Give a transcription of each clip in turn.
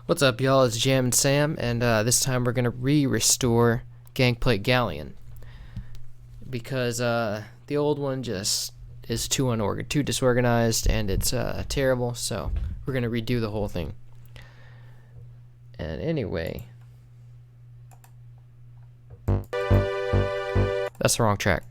What's up, y'all? It's Jam and Sam, and this time we're gonna restore Gangplank Galleon because the old one just is too disorganized, and it's terrible. So we're gonna redo the whole thing. And anyway, that's the wrong track.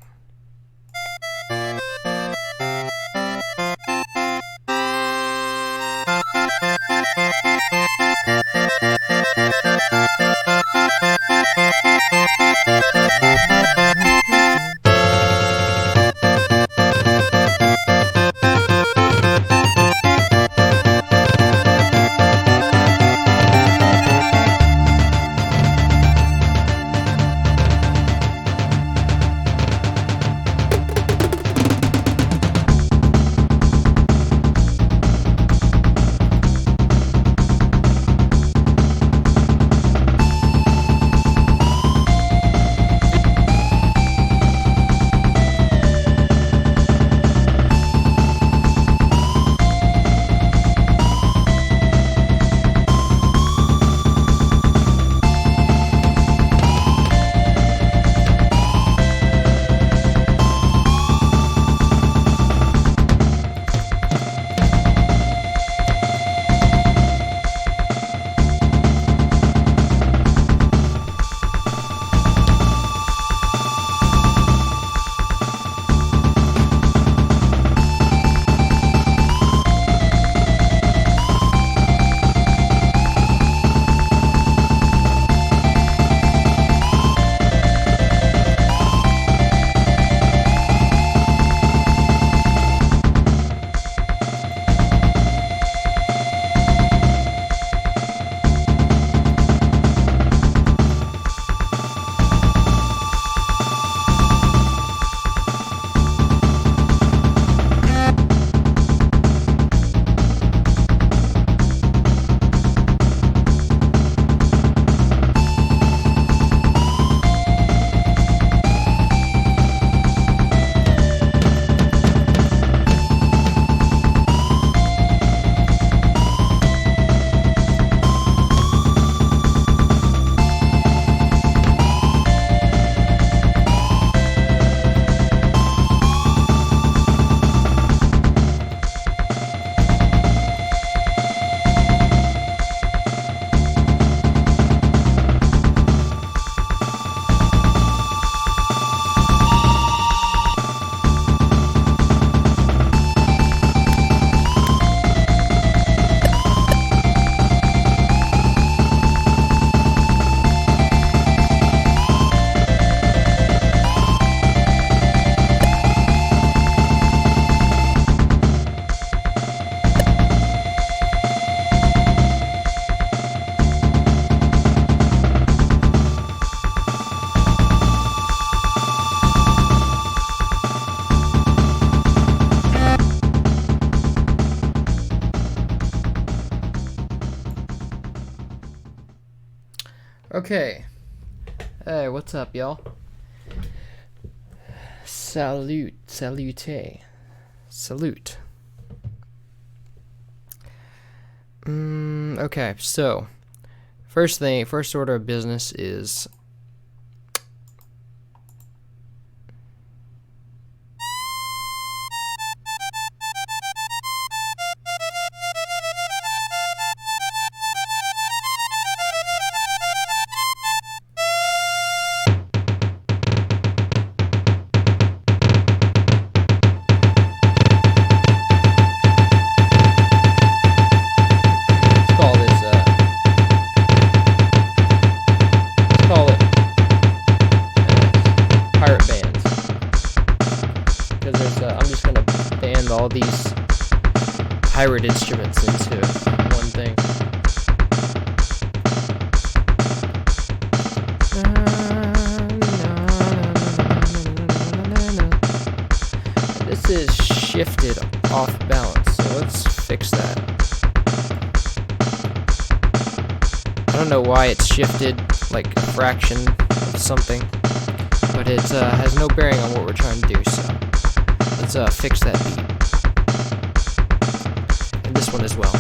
Okay. Hey, what's up, y'all? Salute. Okay, so first order of business is I'm just gonna band all these pirate instruments into one thing. This is shifted off balance, so let's fix that. I don't know why it's shifted like a fraction of something, but it has no bearing on what we're trying to do, so let's fix that beat. And this one as well.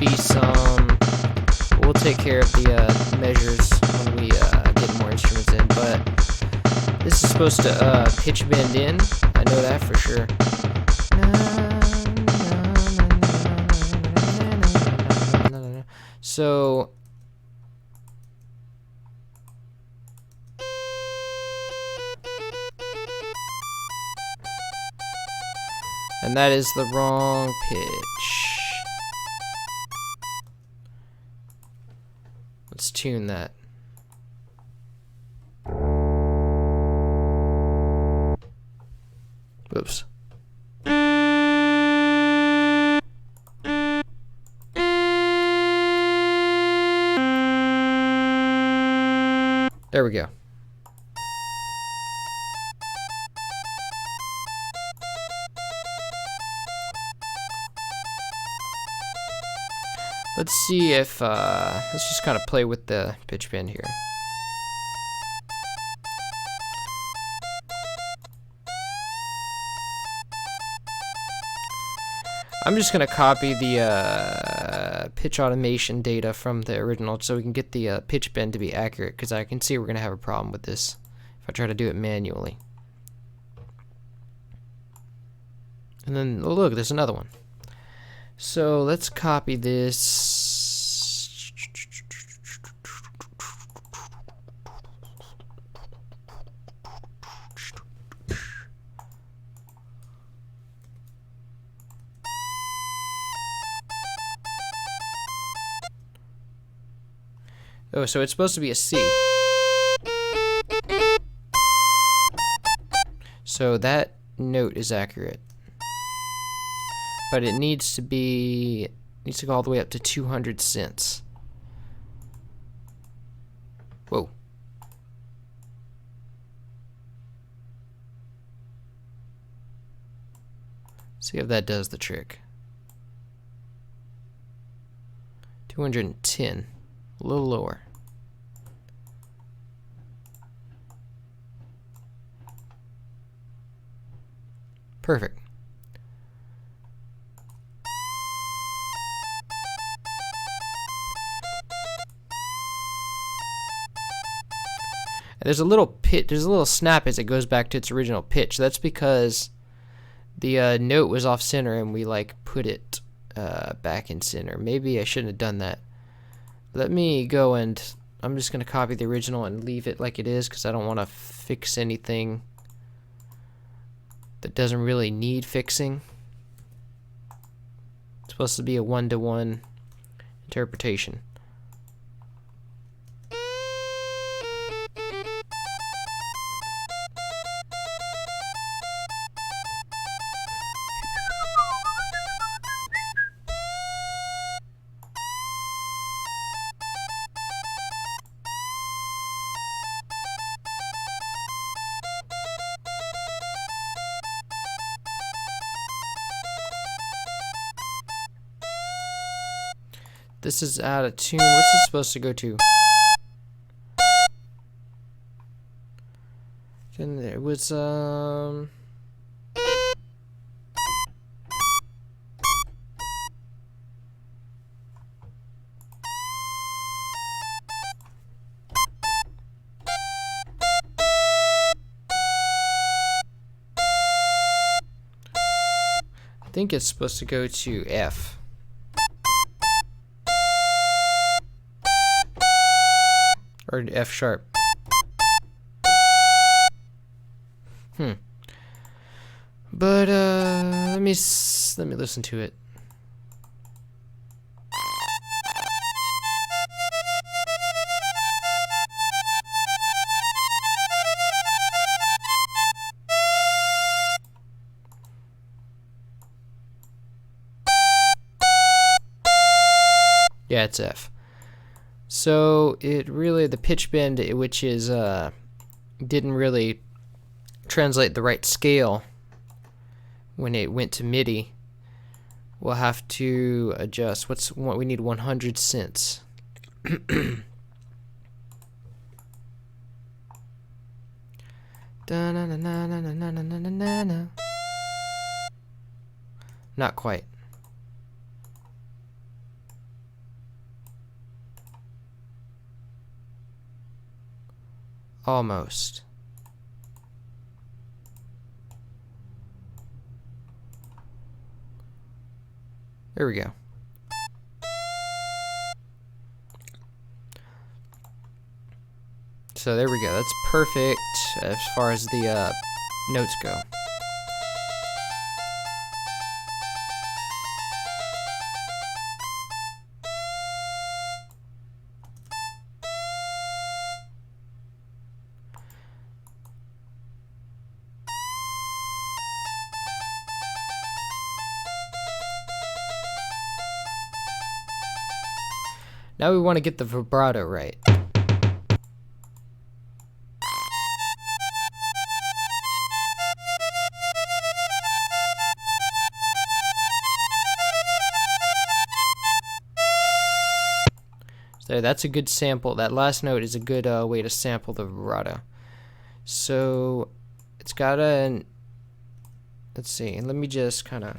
be some. We'll take care of the measures when we get more instruments in, but this is supposed to pitch bend in. I know that for sure. So and that is the wrong pitch. Let's tune that. Oops. There we go. Let's see if, let's just kind of play with the pitch bend here. I'm just going to copy the pitch automation data from the original so we can get the pitch bend to be accurate, because I can see we're going to have a problem with this if I try to do it manually. And then, oh, look, there's another one. So let's copy this. Oh, so it's supposed to be a C. So that note is accurate. But it needs to go all the way up to 200 cents. Whoa. See if that does the trick. 210. A little lower. Perfect. And there's a little pitch, there's a little snap as it goes back to its original pitch. That's because the note was off center and we like put it back in center. Maybe I shouldn't have done that. Let me go and I'm just going to copy the original and leave it like it is because I don't want to fix anything that doesn't really need fixing. It's supposed to be a one-to-one interpretation. This is out of tune. What's this supposed to go to? And it was I think it's supposed to go to F. Or F sharp. But let me listen to it. Yeah, it's F. So it really, the pitch bend, which is didn't really translate the right scale when it went to MIDI. We'll have to adjust. What we need 100 cents. Not quite. Almost. There we go. So there we go. That's perfect as far as the notes go. Now we want to get the vibrato right. So that's a good sample. That last note is a good way to sample the vibrato. So it's got a, let's see, let me just kind of.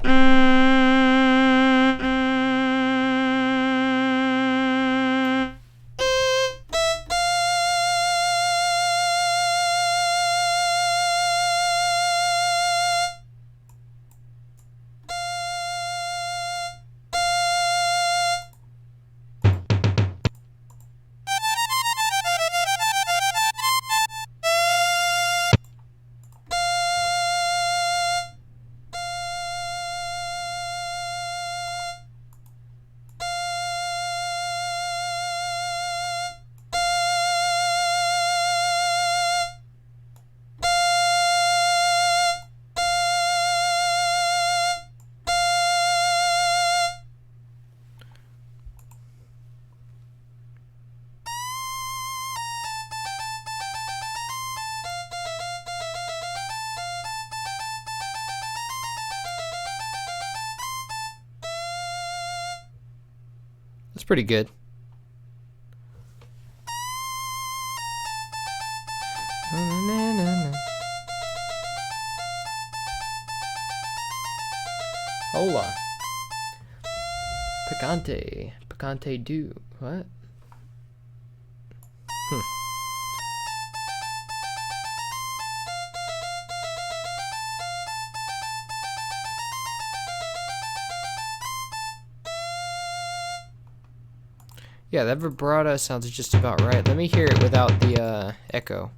That's pretty good. Hola. Picante. Picante do. What? Yeah, that vibrato sounds just about right. Let me hear it without the echo.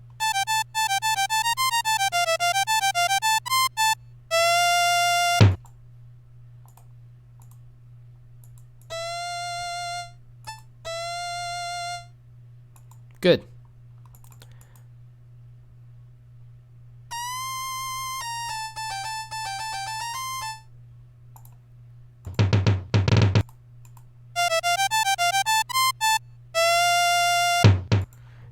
Good.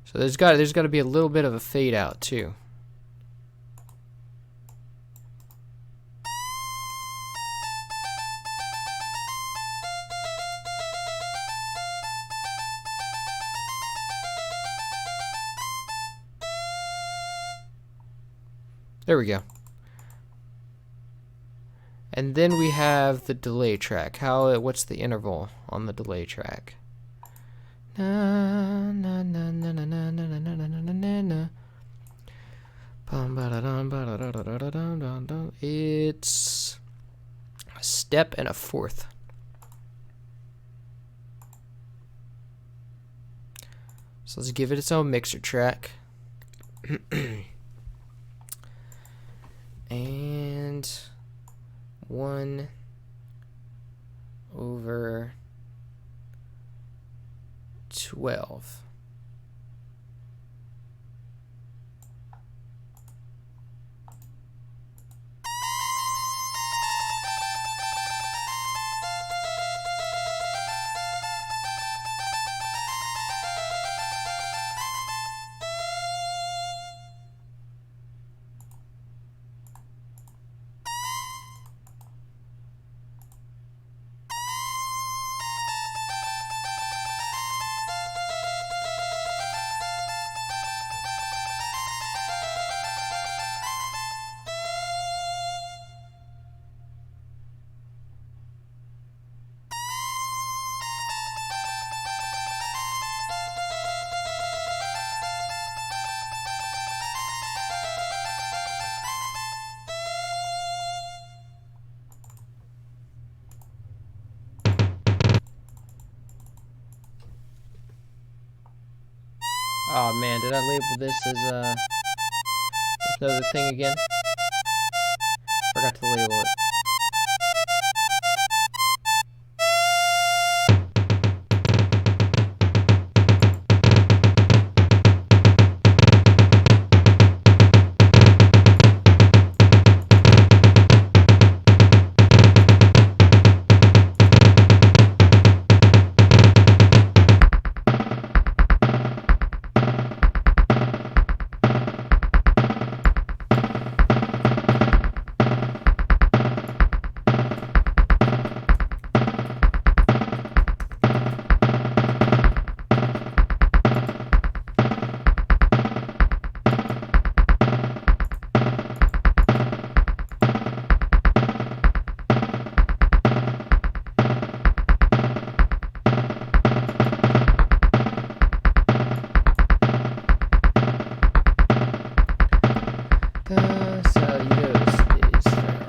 So there's got to be a little bit of a fade out too. There we go. And then we have the delay track. What's the interval on the delay track? Na na na na na na na na na na na na. It's a step and a fourth. So let's give it its own mixer track. And 1/12. Oh man, did I label this as another thing again? Forgot to label it.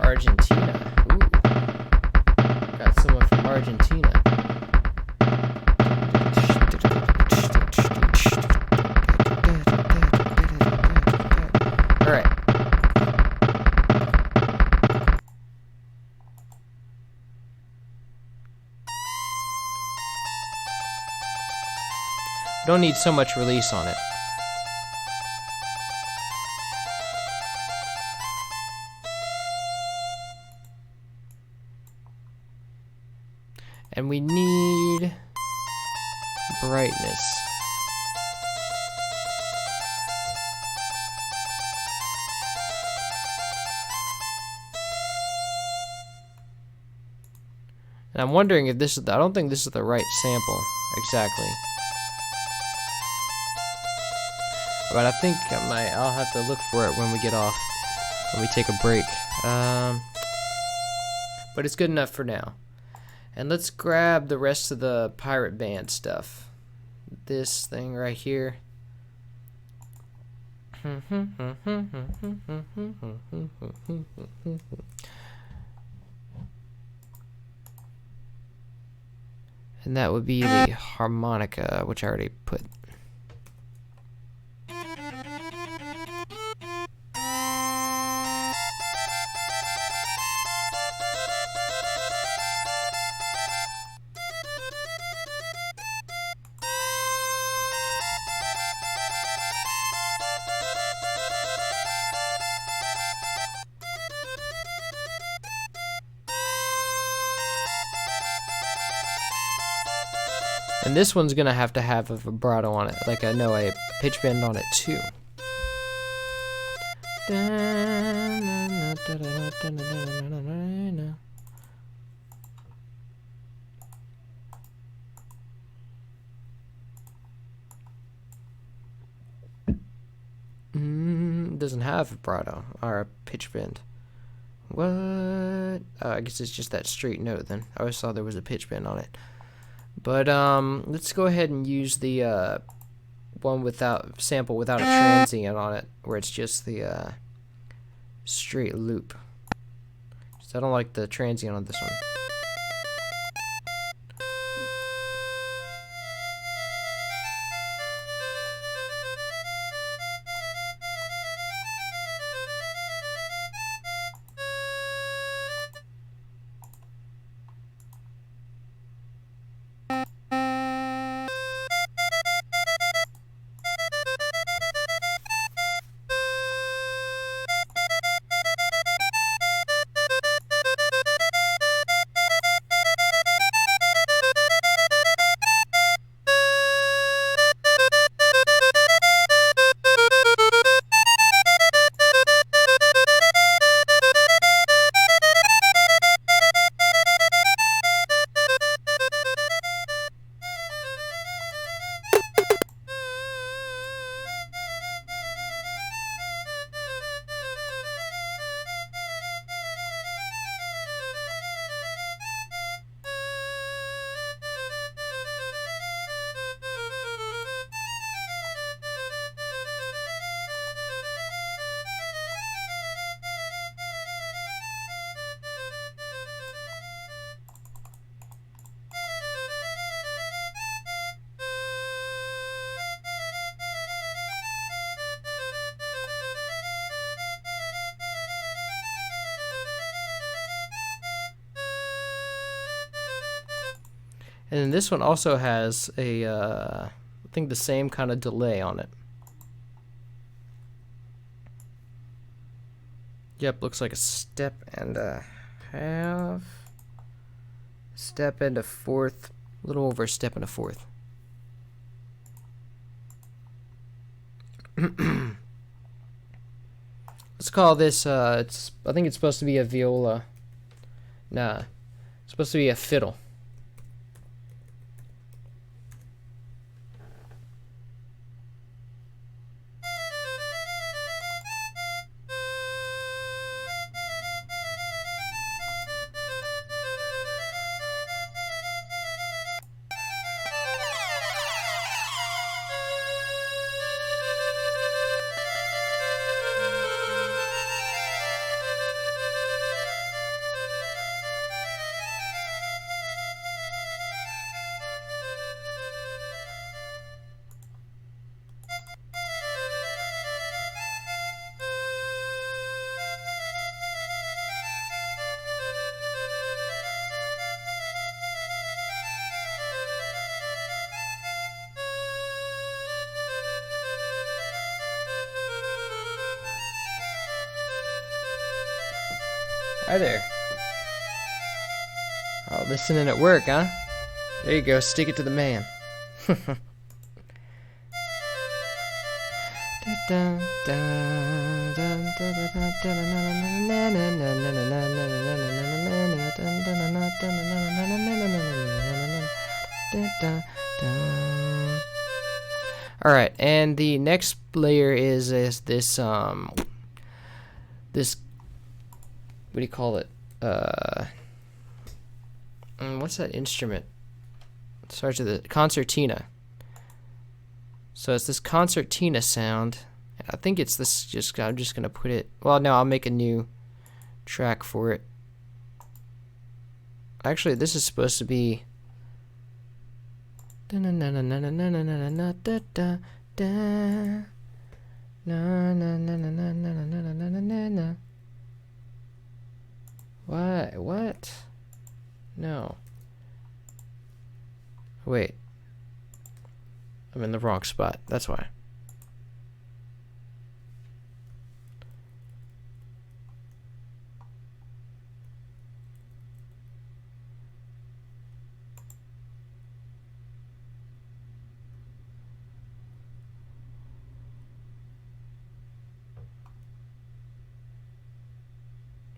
Argentina. Ooh. Got someone from Argentina. Alright. Don't need so much release on it. And we need brightness. And I'm wondering if this is, I don't think this is the right sample exactly. But I think I'll have to look for it when we get off, when we take a break. But it's good enough for now. And let's grab the rest of the pirate band stuff. This thing right here. And that would be the harmonica, which I already put. And this one's gonna have to have a vibrato on it, like a pitch bend on it too. Doesn't have vibrato or a pitch bend. What? Oh, I guess it's just that straight note then. I always saw there was a pitch bend on it. But let's go ahead and use the one without sample without a transient on it, where it's just the straight loop. So I don't like the transient on this one. And then this one also has a, I think the same kind of delay on it. Yep, looks like a step and a half. Step and a fourth. A little over a step and a fourth. Let's call this, I think it's supposed to be a viola. Nah, it's supposed to be a fiddle. Hi there. Oh, listening at work, huh? There you go, stick it to the man. Alright, and the next layer is this this what do you call it? What's that instrument? It starts with the concertina. So it's this concertina sound. I think it's this. I'm just gonna put it. Well, no, I'll make a new track for it. Actually, this is supposed to be. What? No. Wait. I'm in the wrong spot. That's why.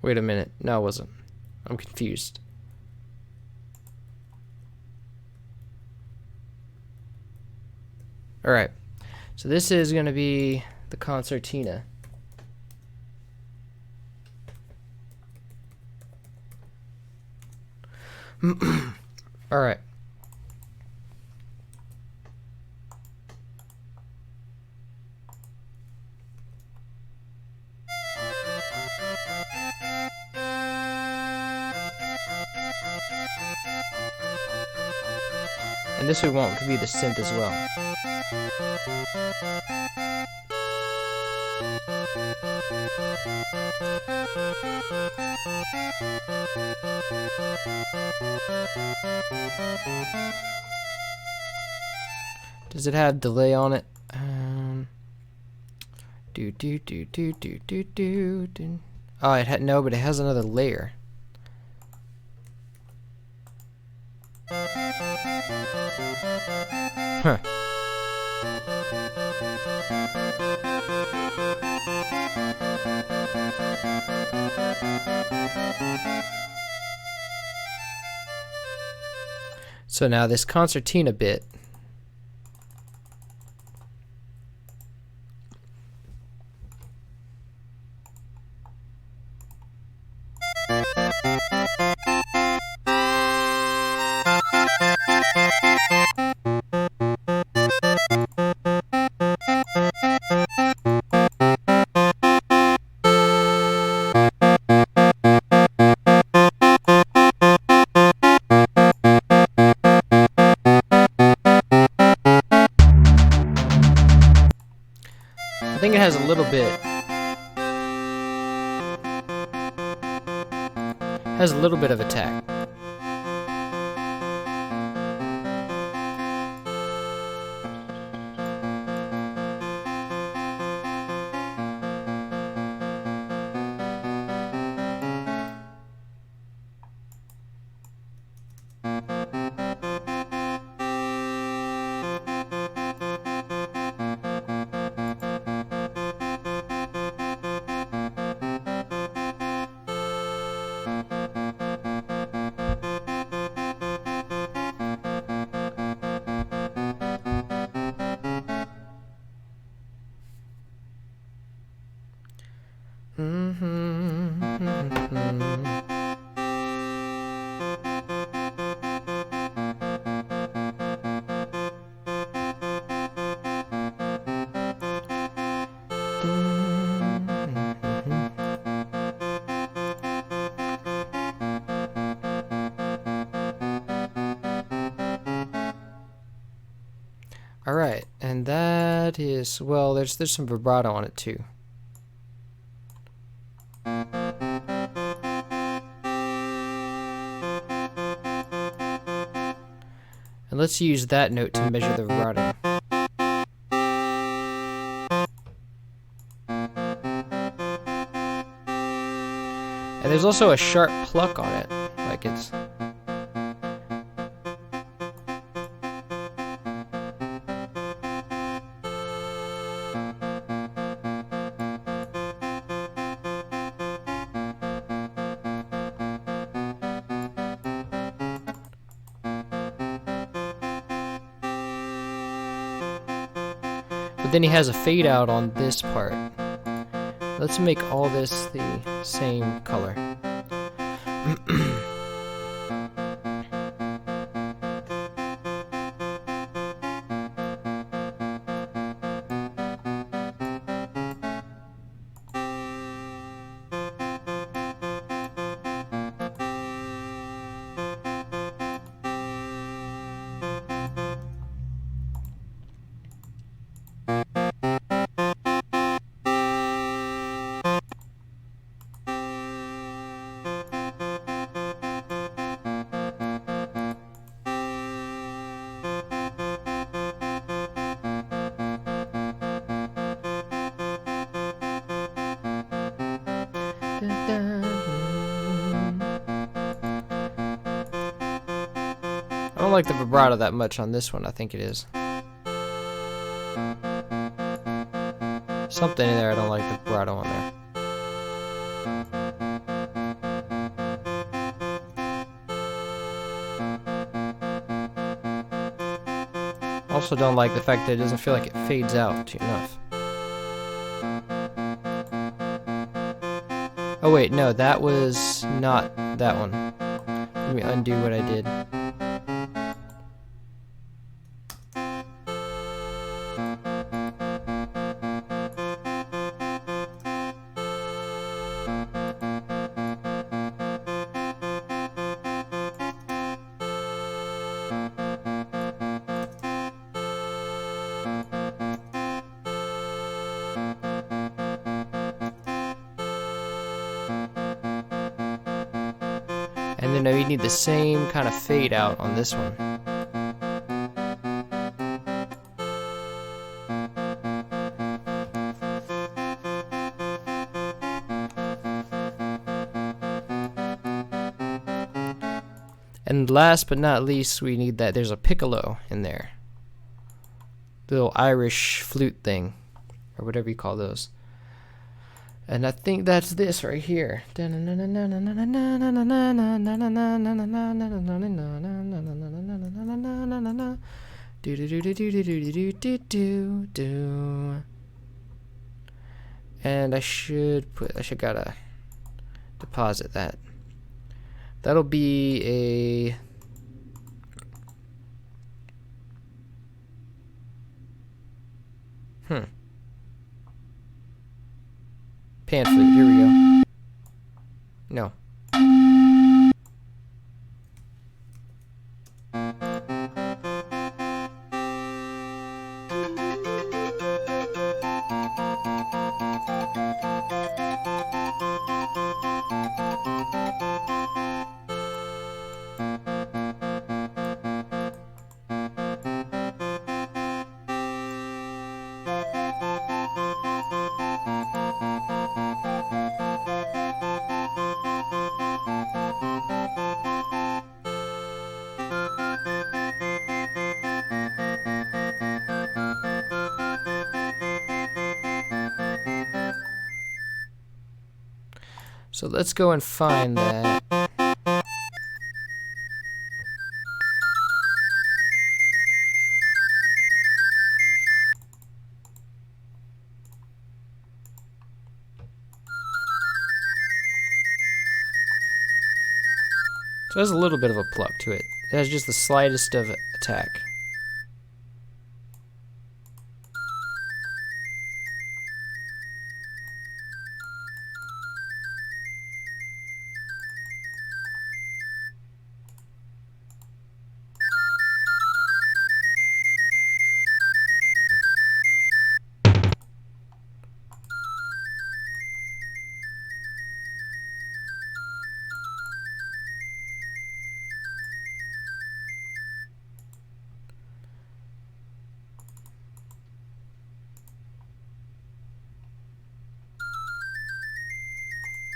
Wait a minute. No, it wasn't. I'm confused. Alright. So this is going to be the concertina. Alright. And this would want to be the synth as well. Does it have delay on it? Oh, it had no, but it has another layer. Huh. So now this concertina bit. I think it has a little bit. Has a little bit of attack. Alright, and that is, well, there's some vibrato on it too. And let's use that note to measure the vibrato. And there's also a sharp pluck on it, like it's... But then he has a fade out on this part. Let's make all this the same color. I don't like the vibrato that much on this one, I think it is. Something in there I don't like the vibrato on there. Also don't like the fact that it doesn't feel like it fades out enough. Oh wait, no, that was not that one. Let me undo what I did. And then you need the same kind of fade out on this one. And last but not least, we need that there's a piccolo in there. The little Irish flute thing, or whatever you call those. And I think that's this right here. And I should gotta deposit that. That'll be a pan flute, here we go. No. So let's go and find that. So it has a little bit of a pluck to it. It has just the slightest of attack.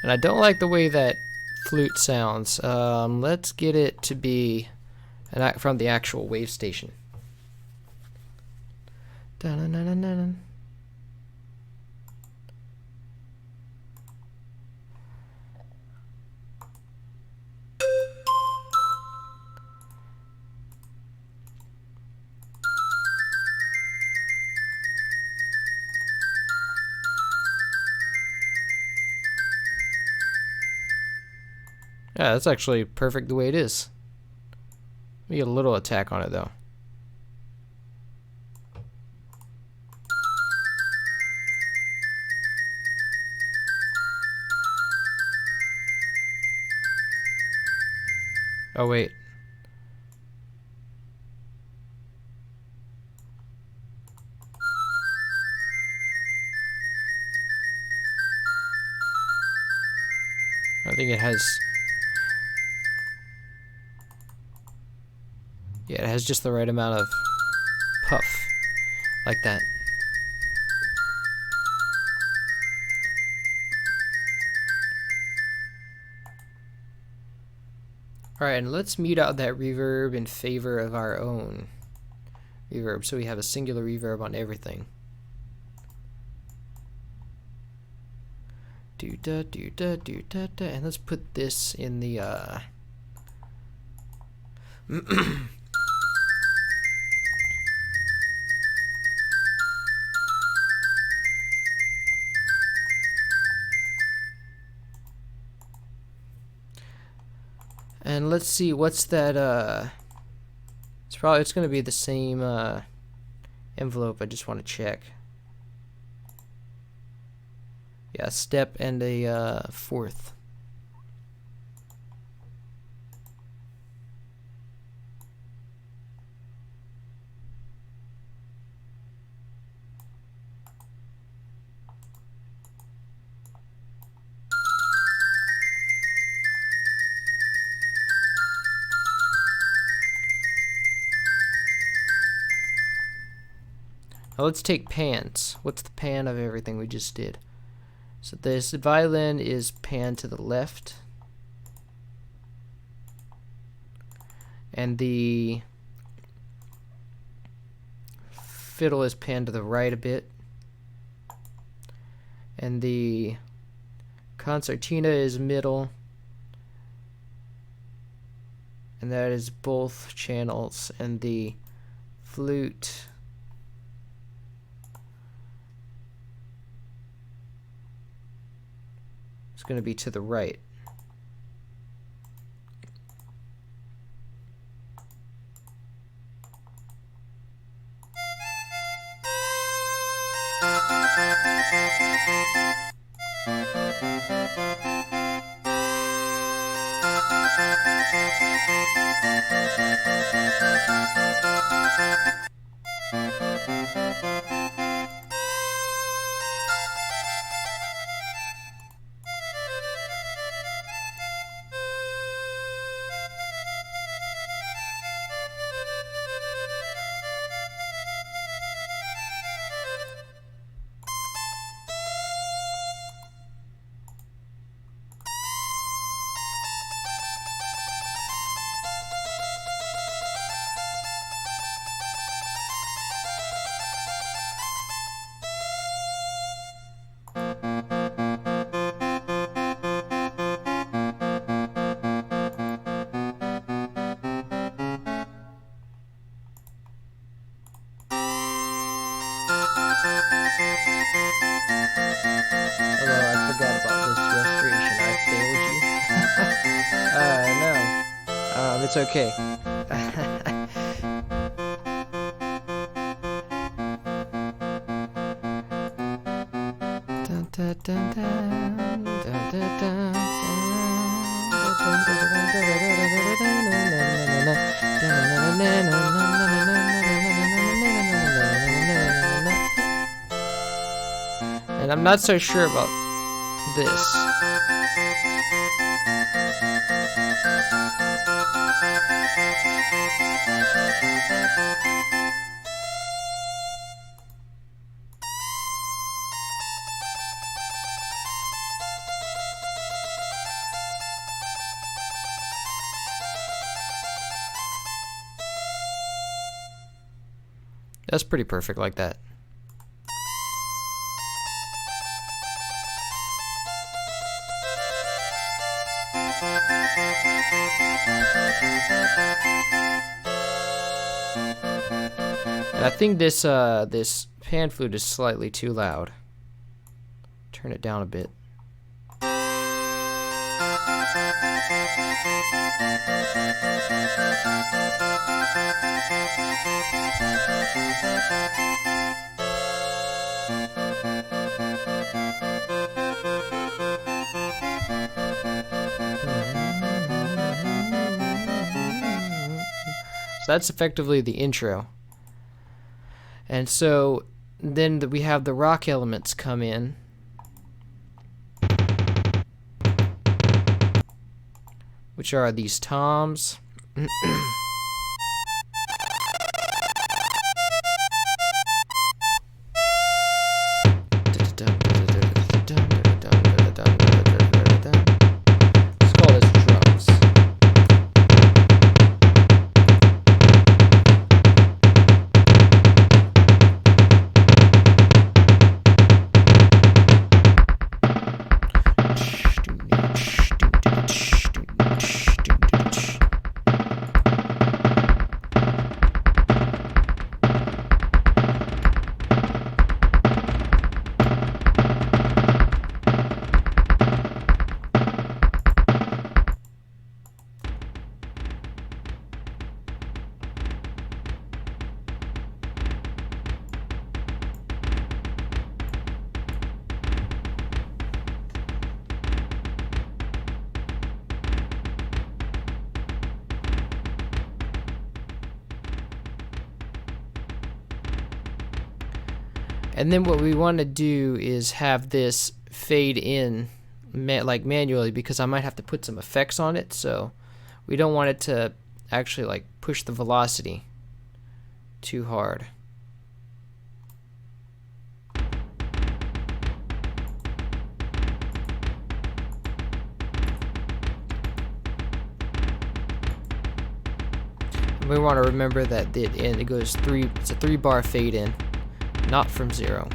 And I don't like the way that flute sounds. Let's get it to be from the actual wave station. Dun-dun-dun-dun-dun. Yeah, that's actually perfect the way it is. We get a little attack on it though. Oh wait. I think it has... Yeah, it has just the right amount of puff. Like that. Alright, and let's mute out that reverb in favor of our own reverb, so we have a singular reverb on everything. Do da do da do da da, and let's put this in the and let's see what's that it's gonna be the same envelope. I just want to check. Yeah, step and a fourth. Now let's take pans. What's the pan of everything we just did? So this violin is pan to the left, and the fiddle is pan to the right a bit, and the concertina is middle, and that is both channels, and the flute is going to be to the right. Although I forgot about this restoration, I failed you. No. It's okay. Dun, dun, dun, dun, dun, dun, dun, and I'm not so sure about this. That's pretty perfect like that. And I think this this pan flute is slightly too loud. Turn it down a bit. So that's effectively the intro. And so then we have the rock elements come in. Which are these toms. Let's call this drums. And then what we want to do is have this fade in like manually, because I might have to put some effects on it, so we don't want it to actually like push the velocity too hard. And we want to remember that it goes it's a 3-bar fade in. Not from 0.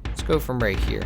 Let's go from right here.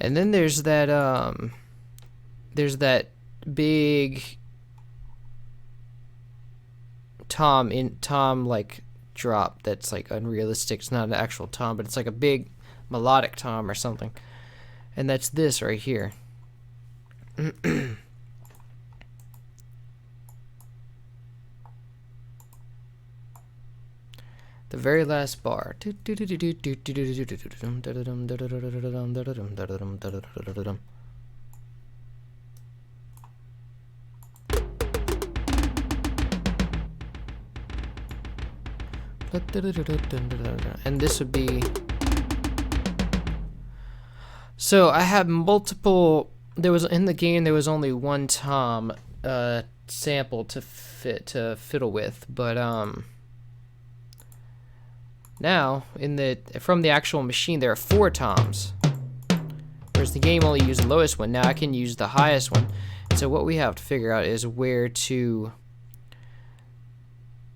And then there's that big tom like drop that's like unrealistic. It's not an actual tom, but it's like a big melodic tom or something. And that's this right here. The very last bar. And this would be... So I have multiple... in the game there was only one tom sample to fiddle with, but now from the actual machine there are 4 toms, whereas the game only used the lowest one. Now I can use the highest one. So what we have to figure out is where to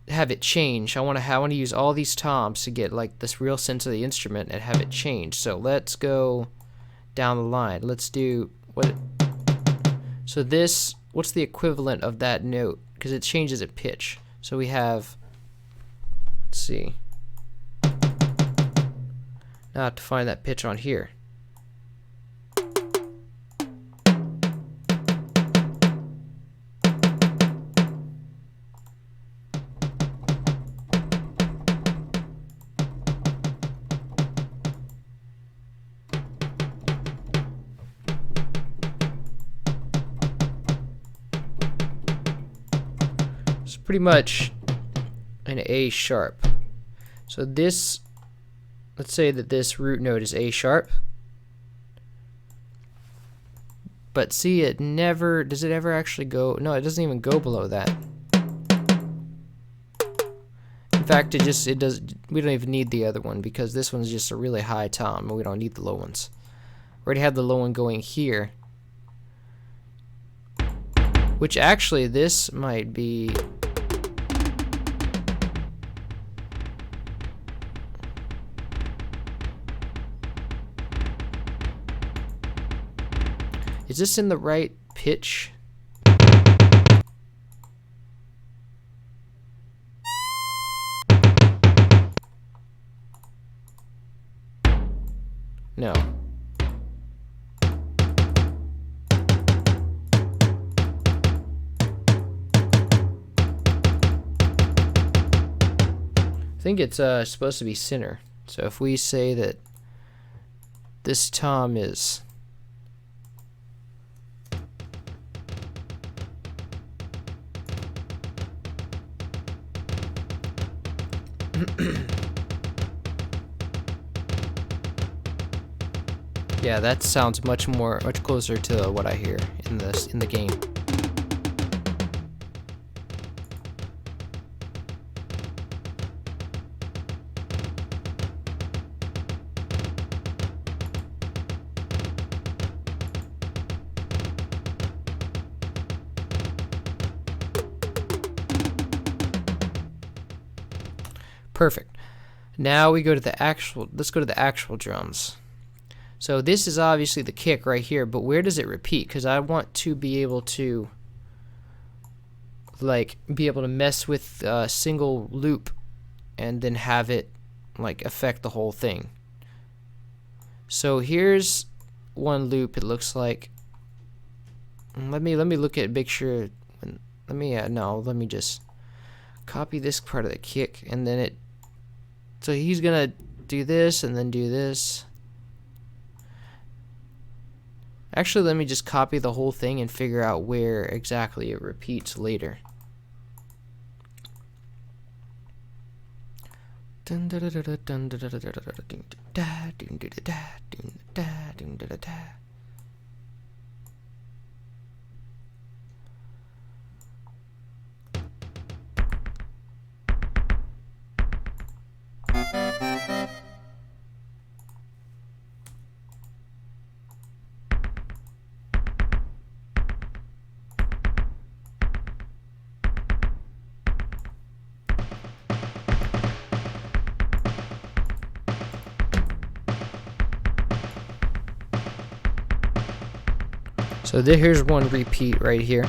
have it change. I want to use all these toms to get like this real sense of the instrument and have it change. So let's go down the line. Let's do what. So this, what's the equivalent of that note? Because it changes at pitch. So we have. Let's see. Now I have to find that pitch on here. It's pretty much an A sharp. So this, let's say that this root note is A sharp. But see, it never, does it ever actually go? No, it doesn't even go below that. In fact, it does, we don't even need the other one because this one's just a really high tom and we don't need the low ones. We already have the low one going here. Which actually, this might be. Is this in the right pitch? No. I think it's supposed to be center. So if we say that this tom is yeah, that sounds much closer to what I hear in the game. Perfect. Now we go to the actual, let's go to the actual drums. So this is obviously the kick right here, but where does it repeat? Because I want to be able to mess with a single loop and then have it like affect the whole thing. So here's one loop. It looks like. Let me look at, make sure. Let me just copy this part of the kick and then it. So he's gonna do this and then do this. Actually, let me just copy the whole thing and figure out where exactly it repeats later. So here's one repeat right here.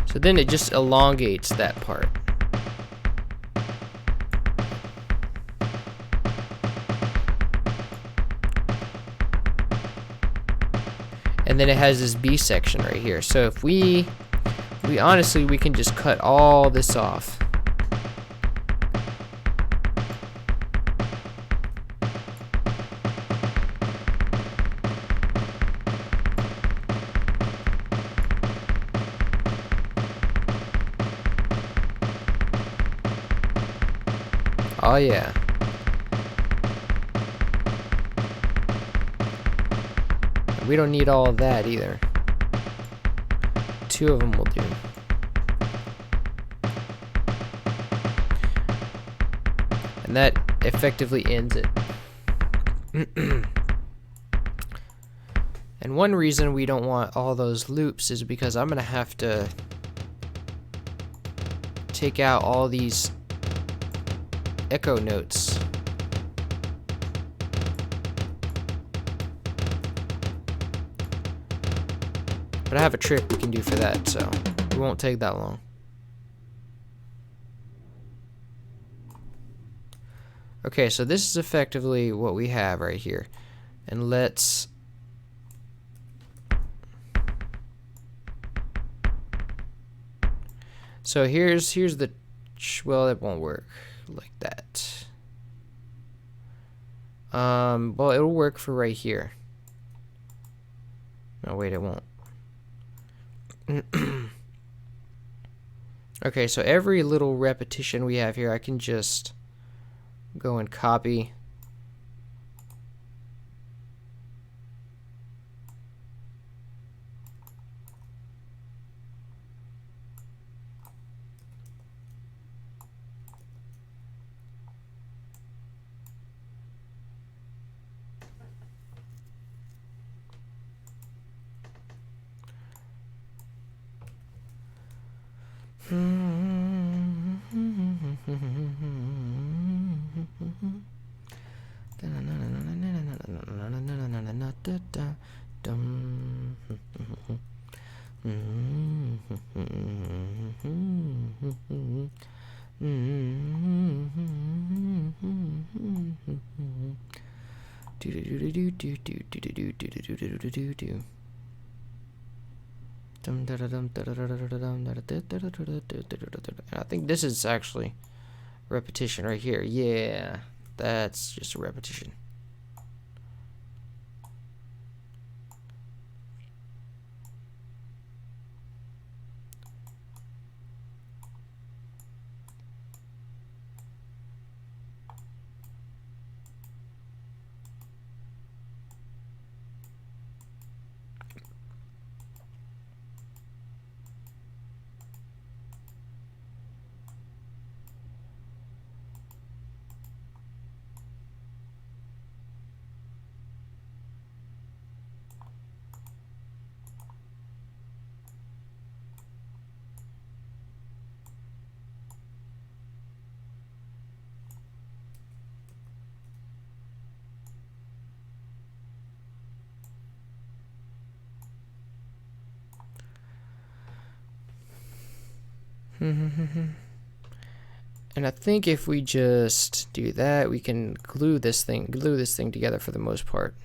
So then it just elongates that part. And then it has this B section right here. So if we honestly, we can just cut all this off. Oh yeah. We don't need all of that either. Two of them will do. And that effectively ends it. And one reason we don't want all those loops is because I'm gonna have to take out all these echo notes. But I have a trick we can do for that, so it won't take that long. Okay, so this is effectively what we have right here. And let's so here's the well, it won't work like that. Well, it'll work for right here. No, wait, it won't. Okay, so every little repetition we have here, I can just go and copy. I think this is actually repetition right here. Yeah, that's just a repetition. And I think if we just do that, we can glue this thing together for the most part.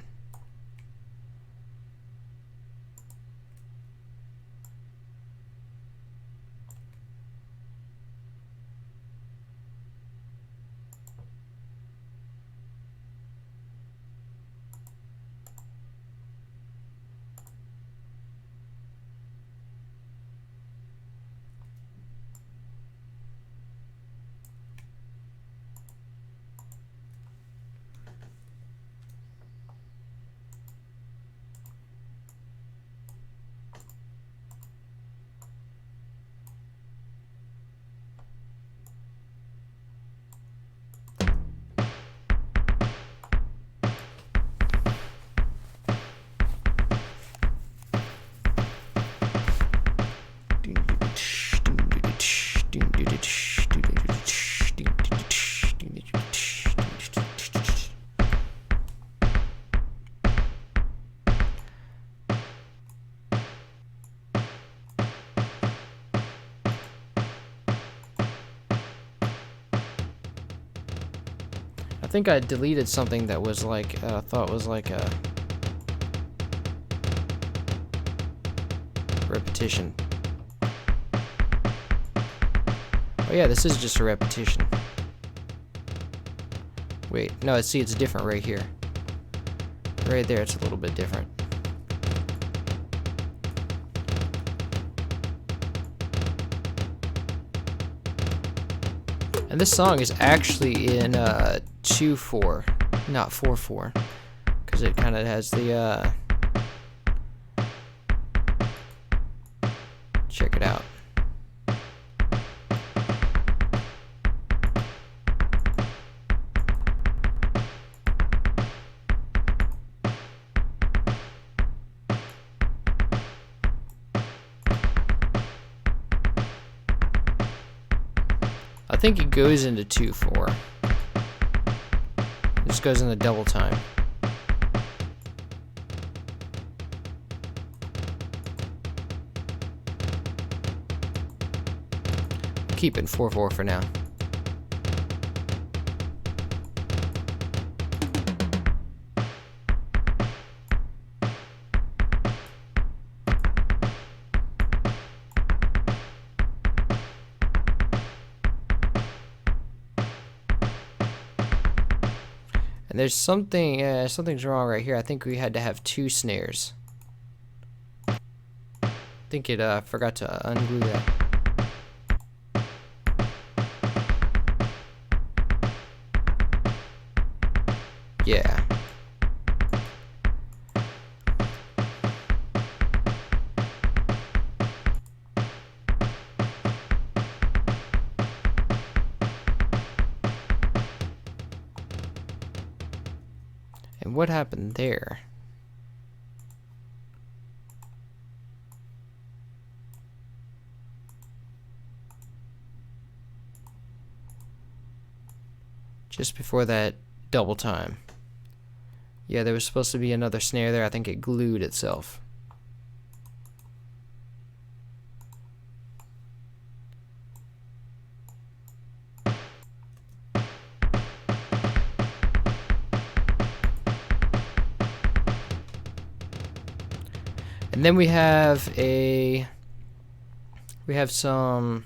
I think I deleted something that was like, I thought was like a repetition. Oh yeah, this is just a repetition. Wait, no, see, it's different right here. Right there, it's a little bit different. And this song is actually in 2/4, not 4/4, because it kind of has the check it out. think it goes into 2-4. It just goes into double time. Keep it 4-4 for now. And there's something, something's wrong right here. I think we had to have 2 snares. I think it forgot to unglue that. Yeah. And what happened there? Just before that double time. Yeah, there was supposed to be another snare there. I think it glued itself. And then we have some,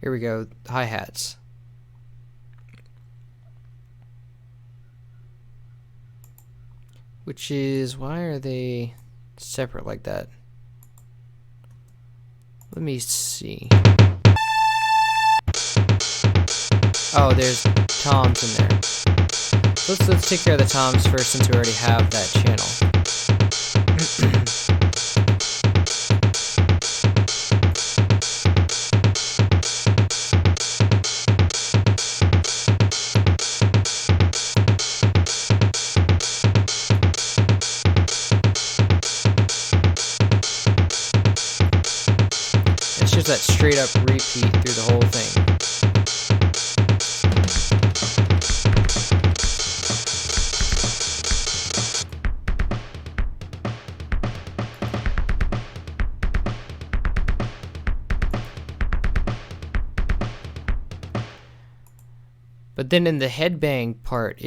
here we go, hi-hats. Which is, why are they separate like that? Let me see. Oh, there's toms in there. So let's take care of the toms first, since we already have that channel. That straight up repeat through the whole thing. But then in the headbang part,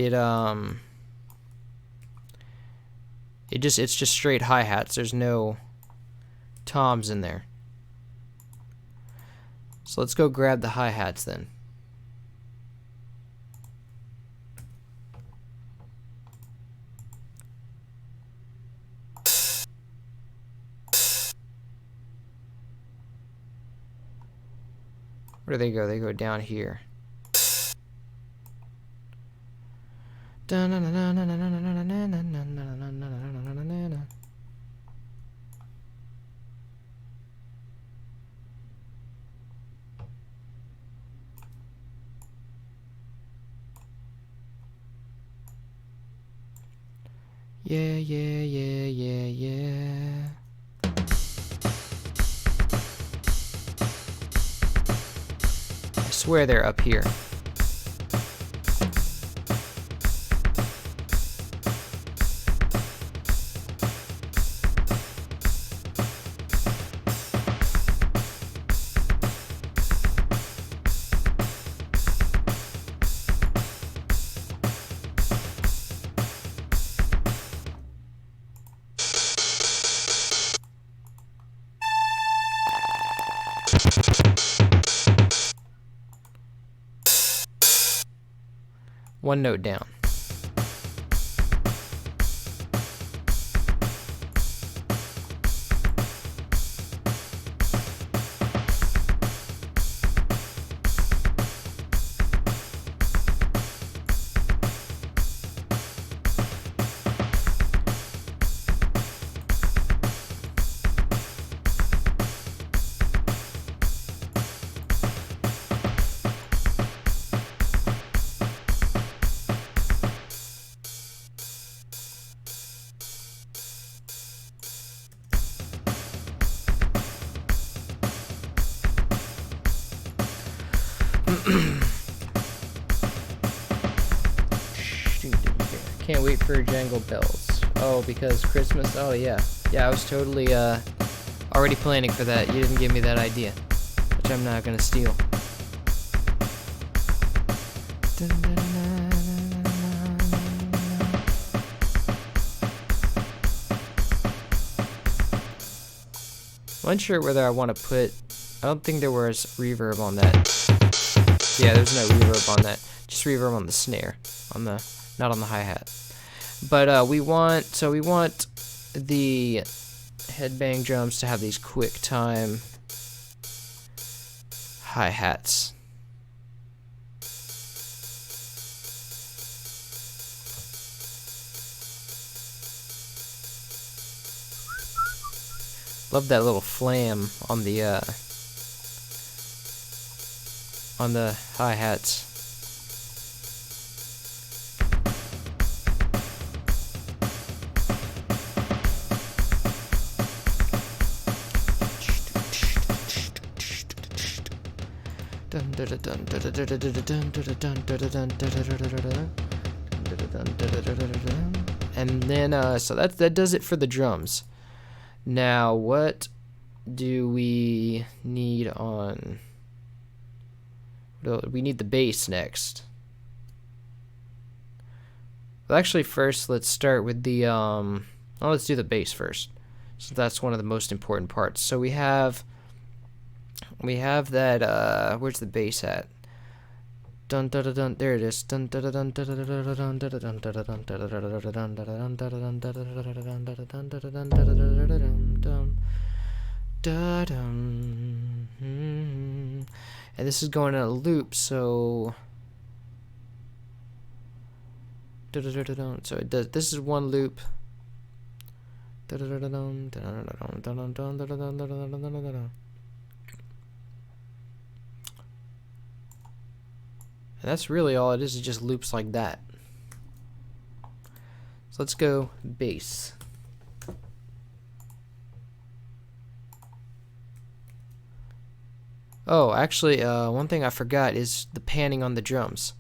it's just straight hi-hats. There's no toms in there. So let's go grab the hi-hats then. Where do they go? They go down here. Yeah, yeah, yeah, yeah, yeah. I swear they're up here. One note down. can't wait for Jangle Bells. Oh, because Christmas? Oh, yeah. Yeah, I was totally, already planning for that. You didn't give me that idea, which I'm not gonna steal. I'm unsure whether I want to put... I don't think there was reverb on that. Yeah, there's no reverb on that. Just reverb on the snare. On the... Not on the hi-hat. But, we want the headbang drums to have these quick time hi-hats. Love that little flam on the hi-hats. And then so that does it for the drums. Now, what do we need on... We need the bass next. Well, actually, first, let's start with the... well, let's do the bass first. So that's one of the most important parts. So we have that, where's the bass at? Dun dun dun dun, there it is. Dun dun dun dun dun dun dun dun dun dun. And this is going in a loop, so it does. This is one loop. And that's really all it is just loops like that. So let's go bass. Oh, actually, one thing I forgot is the panning on the drums.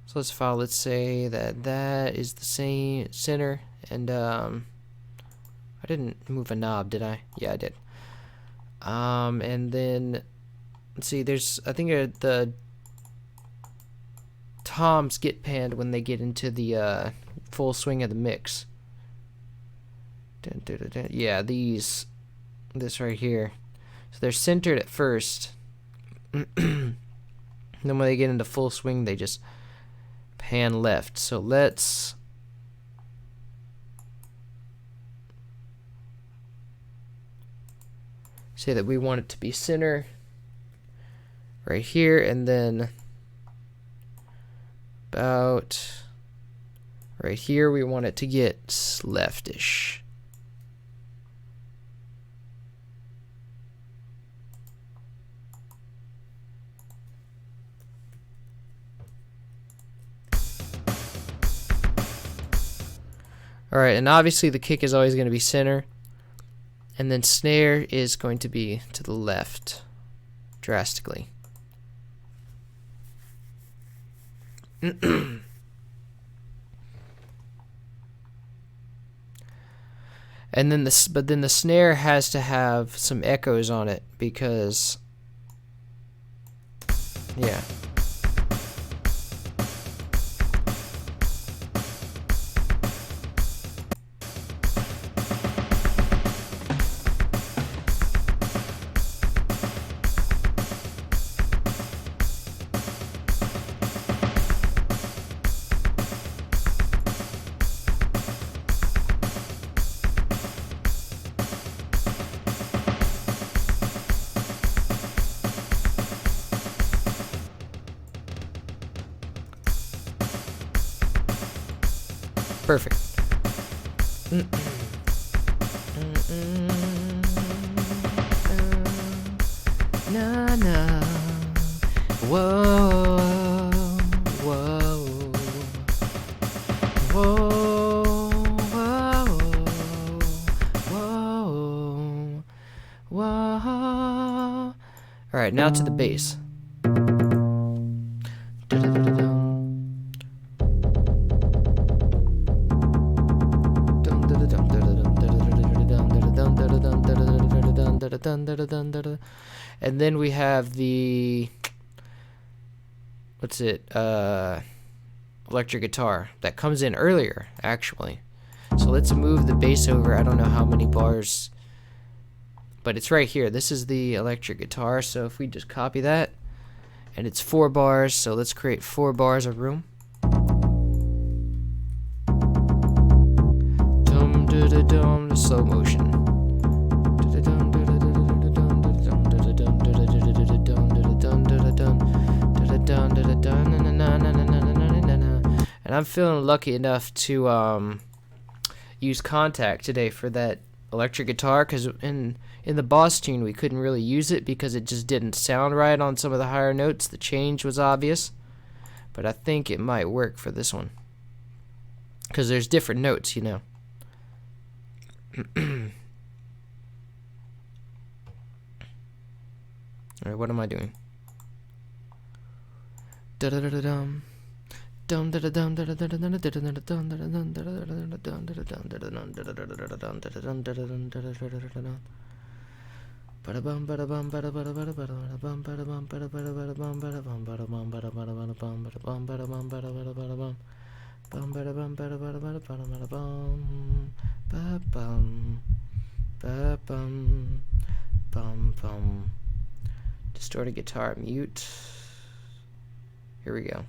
So let's say that is the same center, and I didn't move a knob, did I? Yeah, I did. And then let's see, I think the toms get panned when they get into the full swing of the mix. Yeah, this right here. So they're centered at first. Then when they get into full swing, they just pan left. So let's say that we want it to be center right here, and then about right here we want it to get leftish. Alright, and obviously the kick is always going to be center, and then snare is going to be to the left drastically. And then the snare has to have some echoes on it, because yeah. Perfect. Na na. Whoa, whoa, whoa, whoa, whoa. All right, now to the bass. And then we have the, what's it, electric guitar that comes in earlier, actually. So let's move the bass over. I don't know how many bars, but it's right here. This is the electric guitar. So if we just copy that, and it's 4 bars, so let's create 4 bars of room. Dum da da dum, the slow motion. And I'm feeling lucky enough to use Contact today for that electric guitar, because in the boss tune we couldn't really use it because it just didn't sound right on some of the higher notes. The change was obvious, but I think it might work for this one because there's different notes, you know. Alright, what am I doing? Da-da-da-da-dum. Distorted guitar mute. Here we go.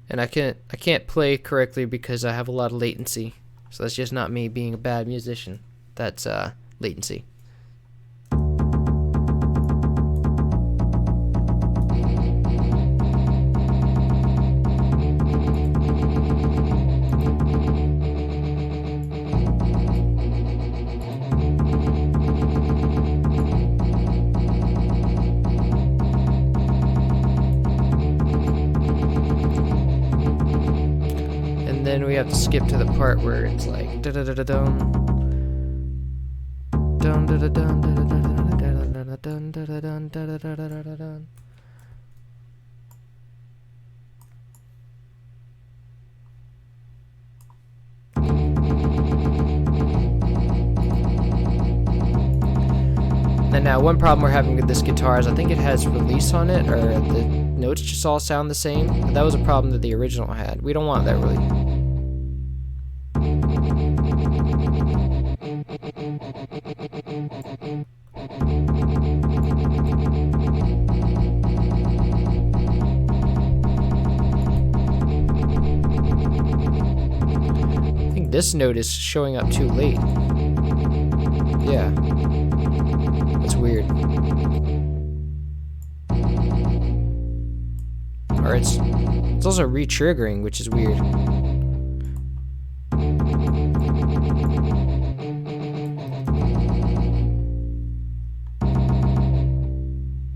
And I can't play correctly because I have a lot of latency. So that's just not me being a bad musician. That's latency. Then we have to skip to the part where it's like da da da da dum dum da da dum da da da da da dum da da dum da da da da da dum. And now one problem we're having with this guitar is I think it has release on it, or the notes just all sound the same. But that was a problem that the original had. We don't want that really. I think this note is showing up too late. Yeah. That's weird. Or it's also re-triggering, which is weird.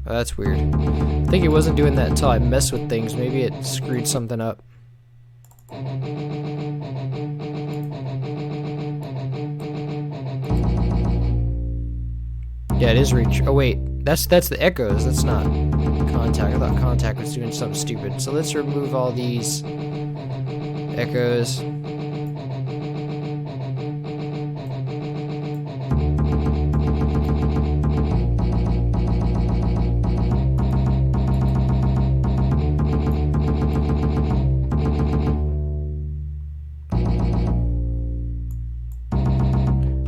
Oh, that's weird. I think it wasn't doing that until I messed with things. Maybe it screwed something up. Yeah, it is reach. Oh wait, that's the echoes. That's not Contact. I thought Contact was doing something stupid. So let's remove all these echoes.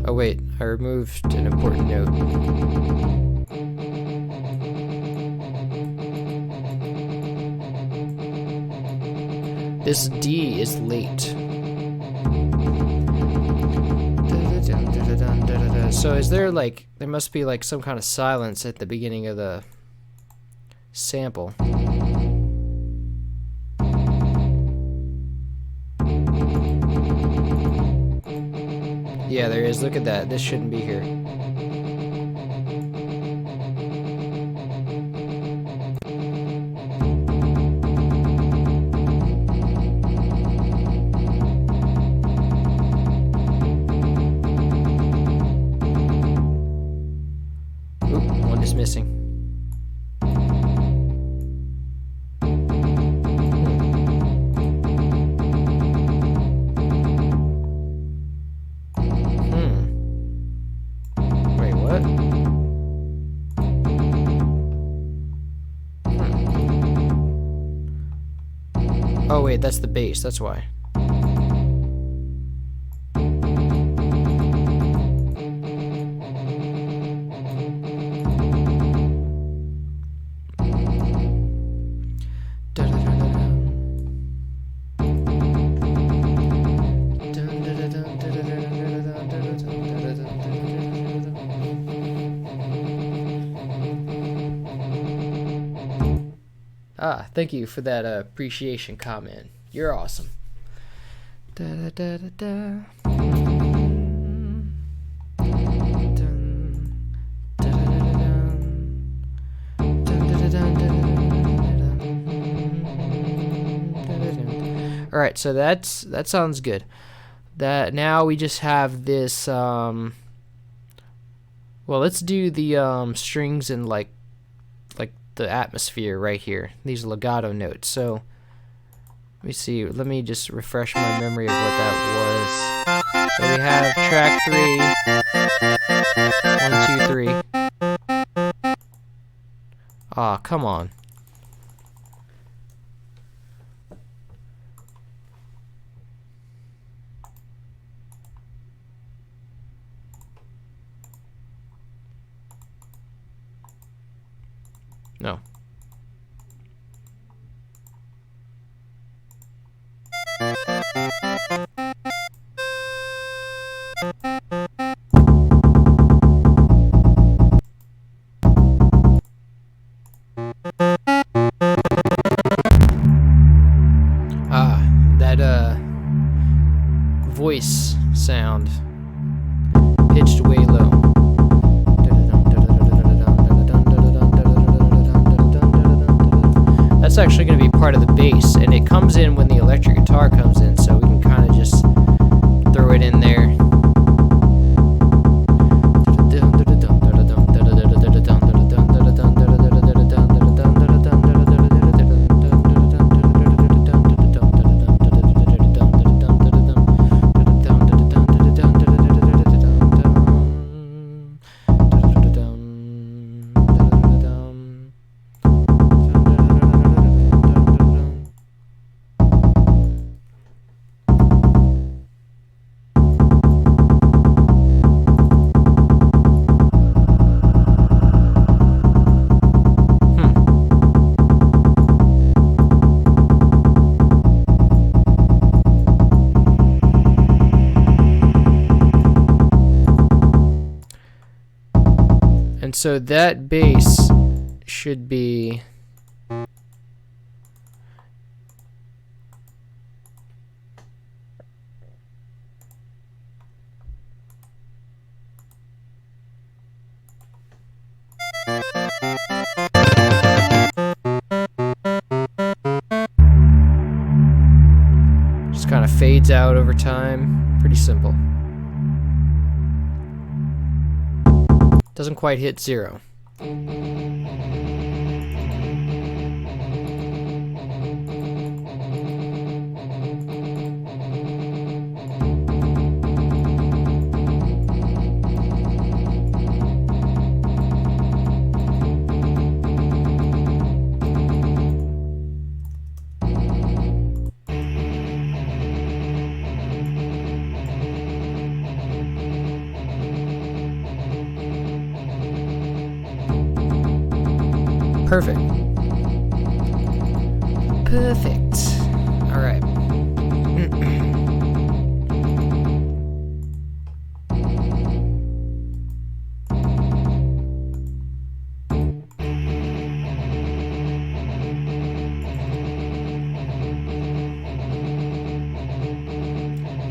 Oh wait, I removed an important note. This D is late. So is there like, there must be like some kind of silence at the beginning of the sample. Yeah, there is. Look at that. This shouldn't be here. Oop, one is missing. wait, that's the bass, that's why. Ah, thank you for that appreciation comment. You're awesome. Da, da, da, da, da. All right, so that sounds good. That now we just have this. Well, let's do the strings and like the atmosphere right here. These legato notes. So let me see. Let me just refresh my memory of what that was. So we have track 3. 1, 2, 3. Ah, come on. No. Ah, that voice sound pitched way low. That's actually going to be part of the bass, and it comes in when the electric guitar comes in, so we can kind of just throw it in there. And so that bass should be just kind of fades out over time. Pretty simple. Doesn't quite hit 0. Perfect. Perfect. All right.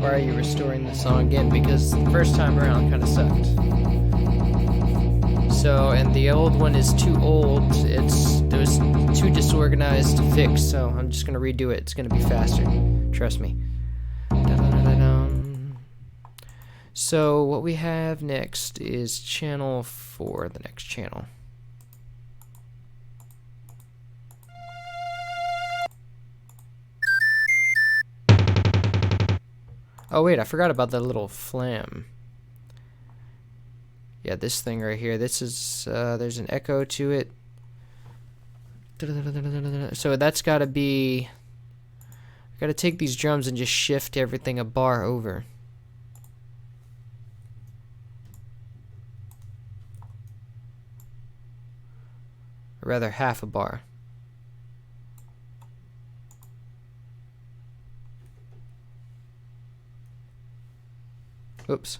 Why are you restoring the song again? Because the first time around kind of sucked. So, and the old one is too old. It was too disorganized to fix, so I'm just gonna redo it. It's gonna be faster. Trust me. So what we have next is channel 4, the next channel. Oh wait, I forgot about that little flam. Yeah, this thing right here. This is there's an echo to it. So that's got to be Gotta take these drums and just shift everything a bar over. Or rather, half a bar. Oops.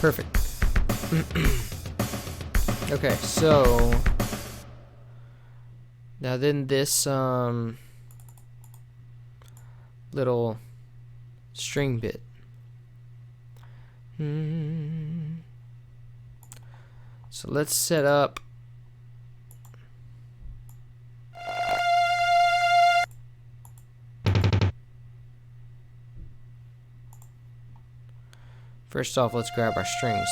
Perfect. Okay, so now then this little string bit. So let's set up first off, let's grab our strings.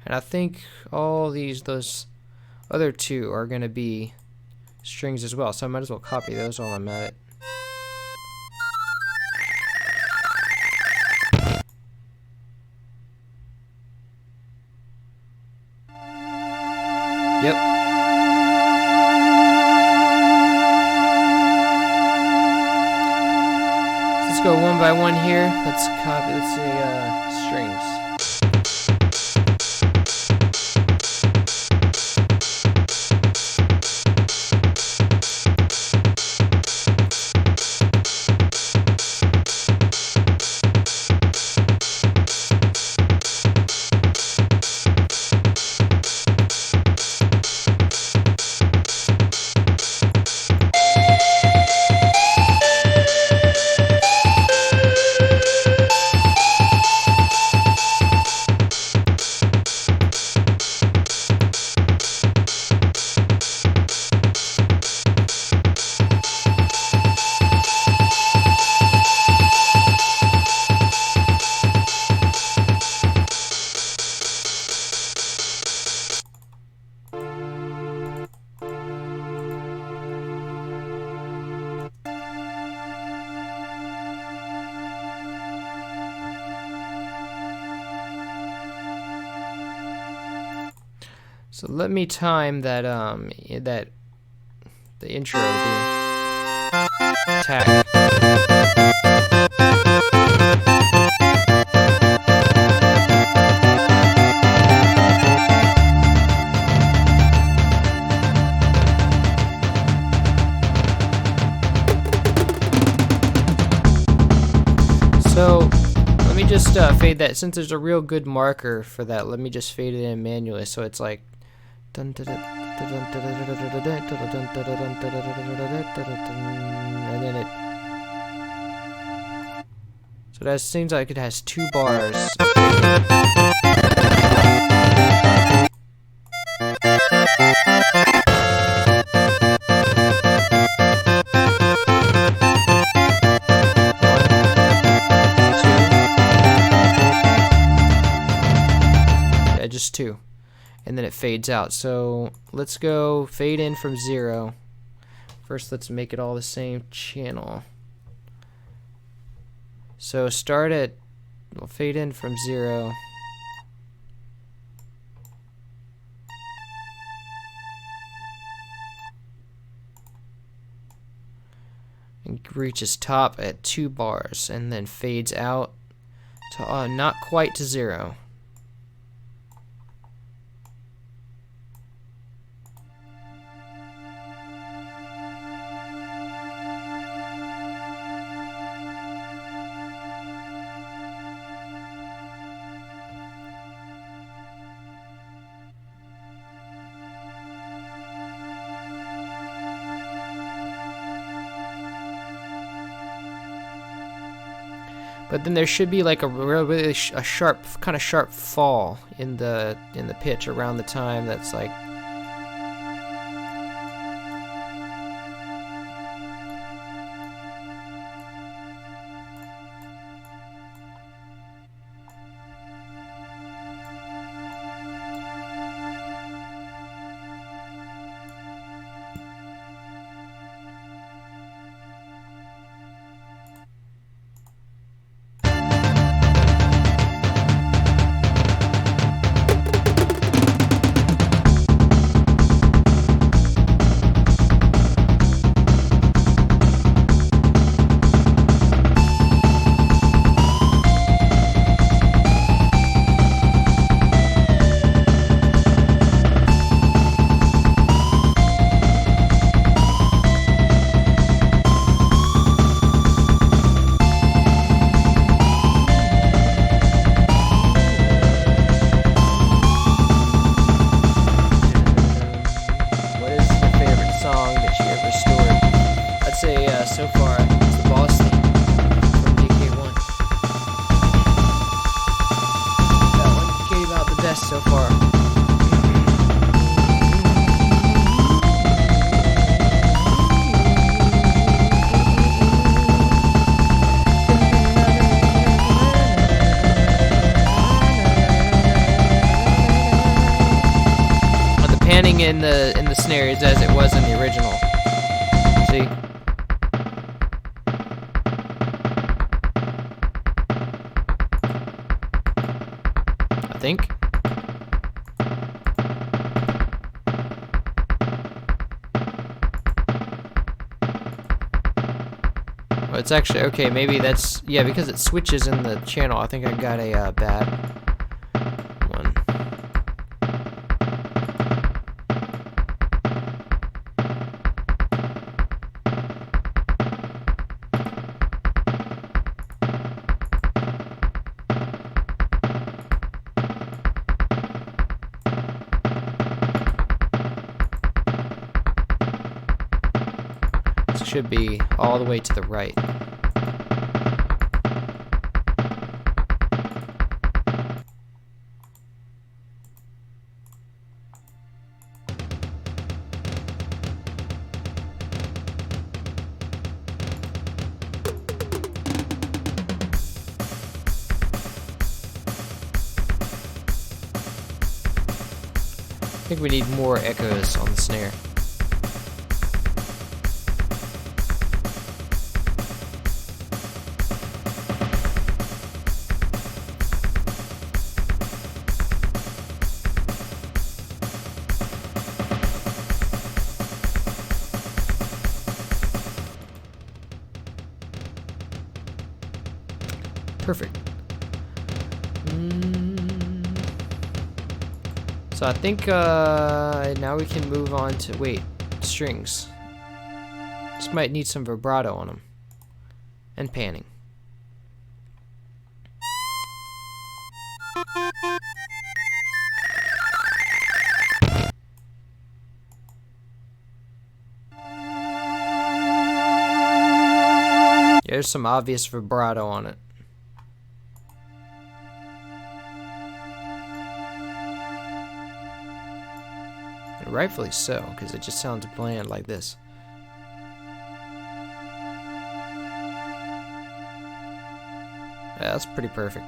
And I think all those other two are going to be strings as well, so I might as well copy those while I'm at it. Yep. Let's go one by one here. Let's copy, let's say, strings. So let me time that that the intro will be attack. So let me just fade that, since there's a real good marker for that. Let me just fade it in manually so it's like and then it, so that seems like it has 2 bars. Yeah, just 2. And then it fades out. So let's go fade in from 0. First, let's make it all the same channel. So start at, we'll fade in from 0. And reaches top at 2 bars, and then fades out to not quite to 0. But then there should be like a really a sharp, kind of sharp fall in the pitch around the time that's like. So far, it's the boss theme from DK1. That one came out the best so far. The panning in the snare is as it was in the original. See? Think. Well, it's actually okay. Maybe that's because it switches in the channel. I think I got a bad one. Should be all the way to the right. I think we need more echoes on the snare. Perfect. So I think now we can move on to strings. This might need some vibrato on them and panning. There's some obvious vibrato on it. And rightfully so, because it just sounds bland like this. Yeah, that's pretty perfect.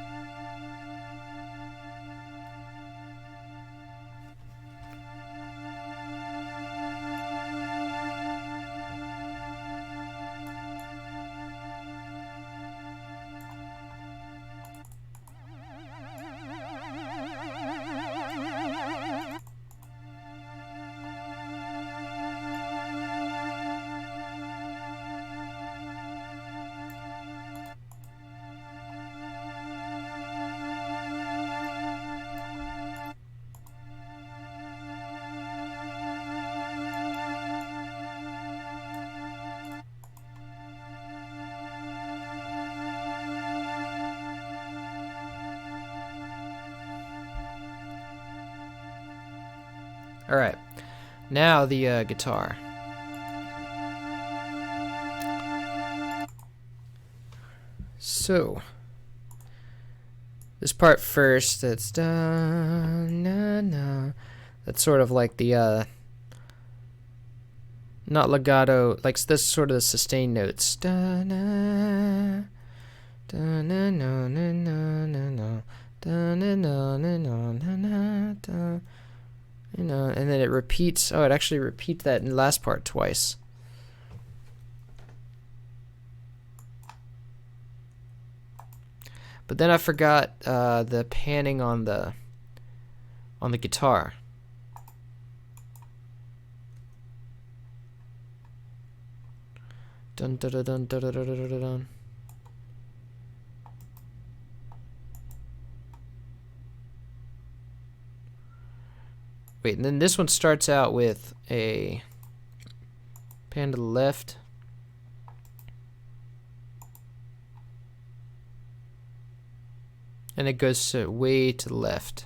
Alright, now the guitar. So, this part first. That's da na na. That's sort of like the not legato, like this sort of the sustained notes. Da na da na na na na na na da na na na na na da. You know, and then it repeats. Oh, it actually repeats that in the last part twice. But then I forgot the panning on the guitar. Dun dun dun dun dun dun dun dun dun. Wait, and then this one starts out with a pan to the left. And it goes way to the left.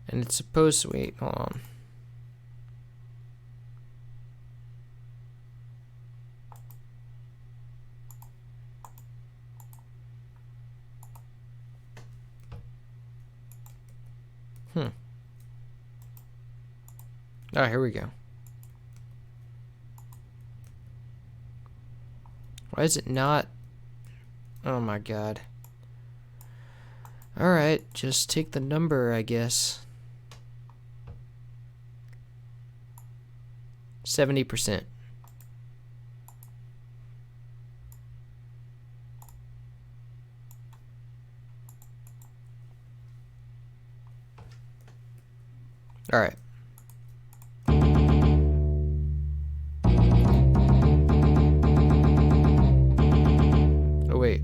And it's supposed to, wait, hold on. Oh, here we go. Why is it not? Oh my god. Alright, just take the number, I guess. 70%. Alright. Oh, wait.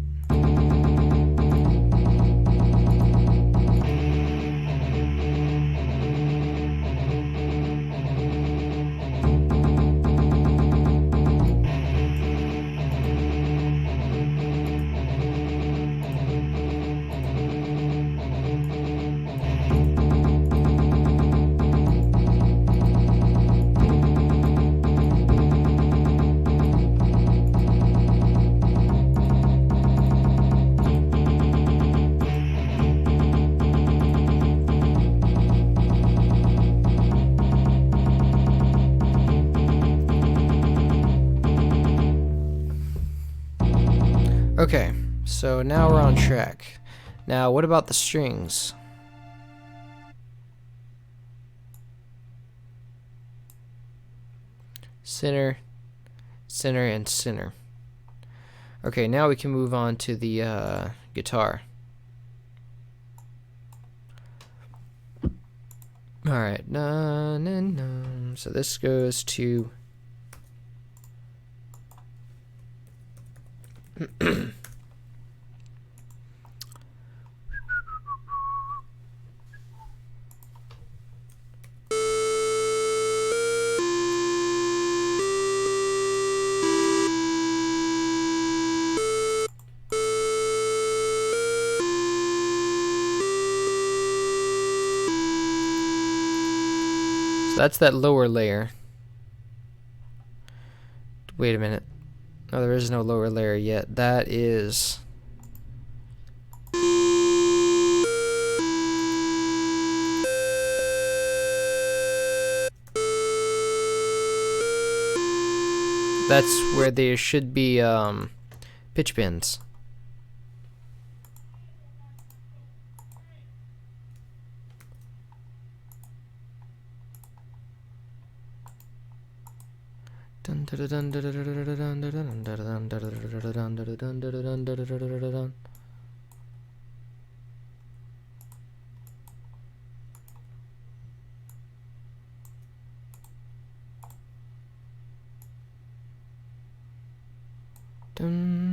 Okay, so now we're on track. Now, what about the strings? Center, center, and center. Okay, now we can move on to the guitar. Alright, na na na. So this goes to that's that lower layer. Wait a minute. No, there is no lower layer yet. That is... That's where there should be pitch bends. Dun.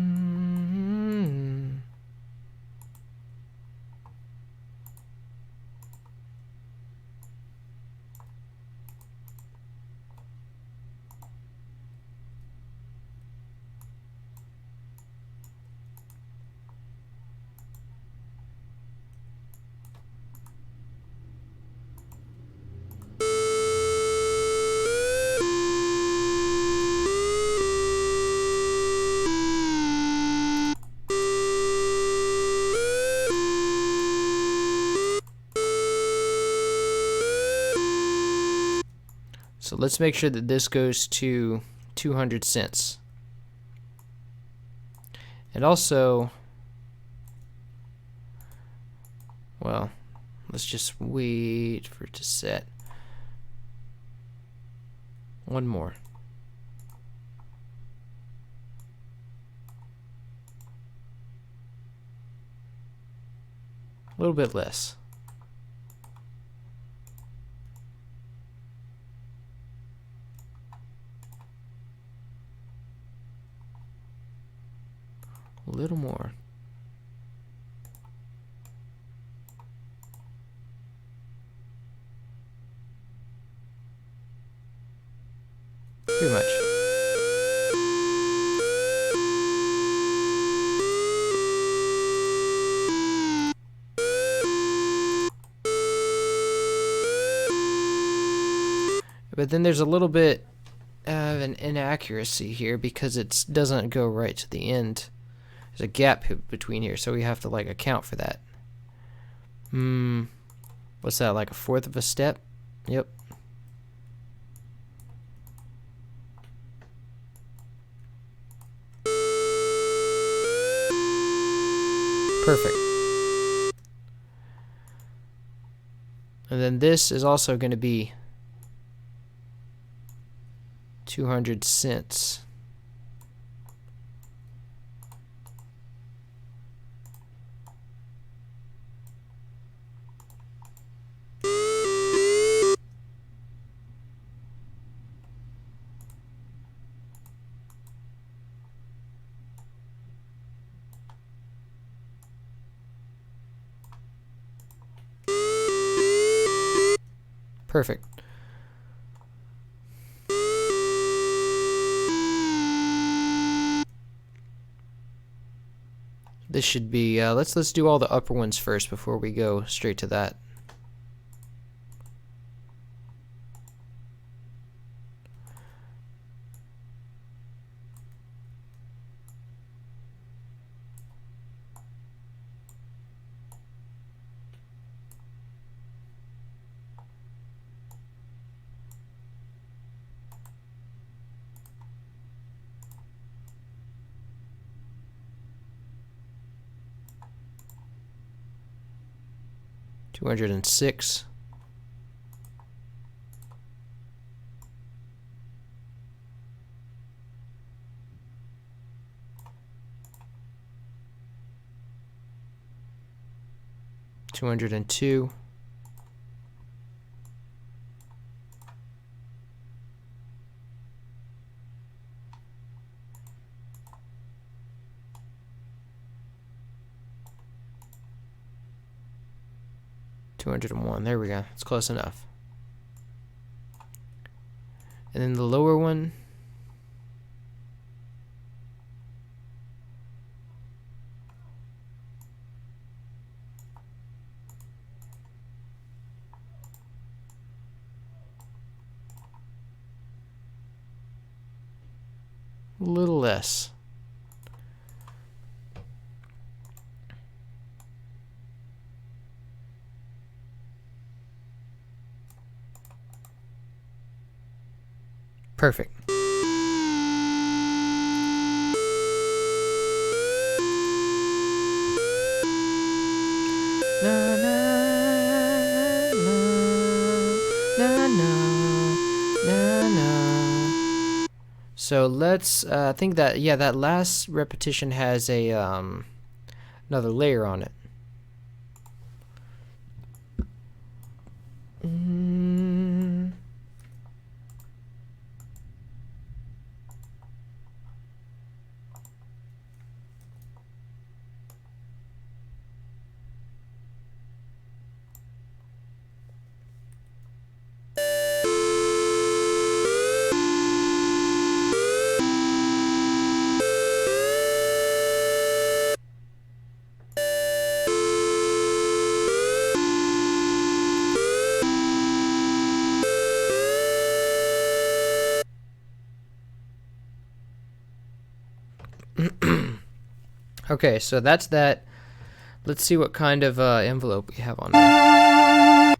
So let's make sure that this goes to 200 cents. And also, well, let's just wait for it to set. One more. A little bit less. A little more. Pretty much. But then there's a little bit of an inaccuracy here because it doesn't go right to the end. There's a gap between here, so we have to like account for that. What's that, like a fourth of a step? Yep. Perfect. And then this is also going to be 200 cents. Perfect. This should be let's do all the upper ones first before we go straight to that. $206. $202. $201. There we go. It's close enough. And then the lower one. A little less. Perfect. Na, na, na, na, na, na. So let's I think that that last repetition has a another layer on it. Okay, so that's that. Let's see what kind of envelope we have on there.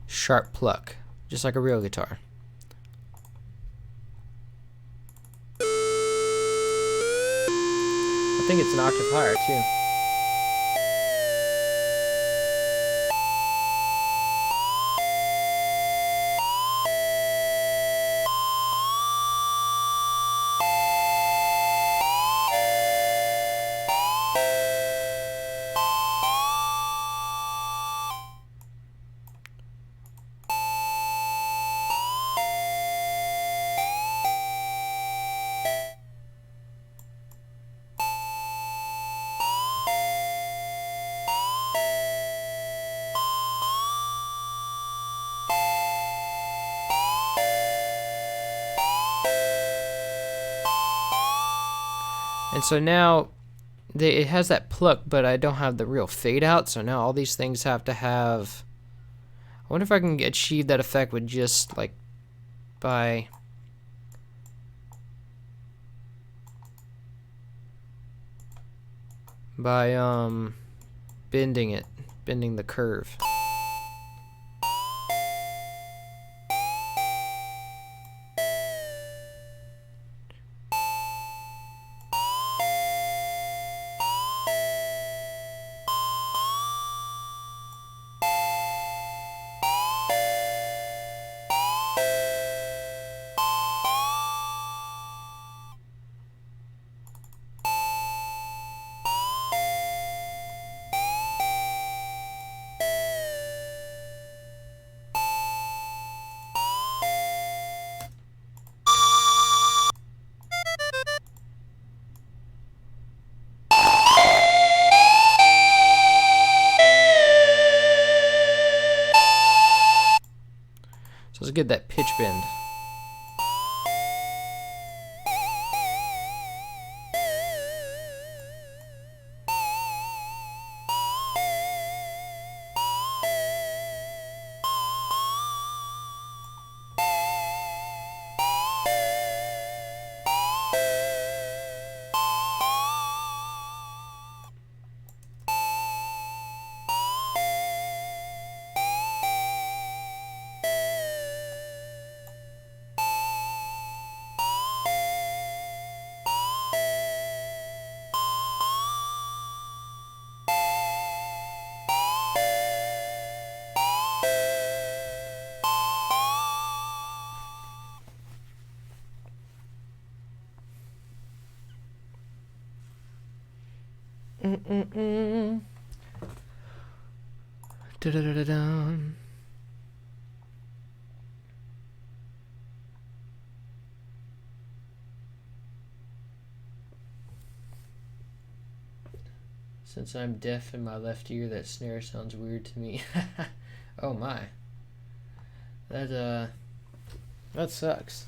Sharp pluck, just like a real guitar. I think it's an octave higher too. And so now it has that pluck, but I don't have the real fade out. So now all these things have to have. I wonder if I can achieve that effect with just like by bending it, bending the curve. So let's get that pitch bend. Da-da-da-da-dum. Since I'm deaf in my left ear, that snare sounds weird to me. Oh my. That sucks.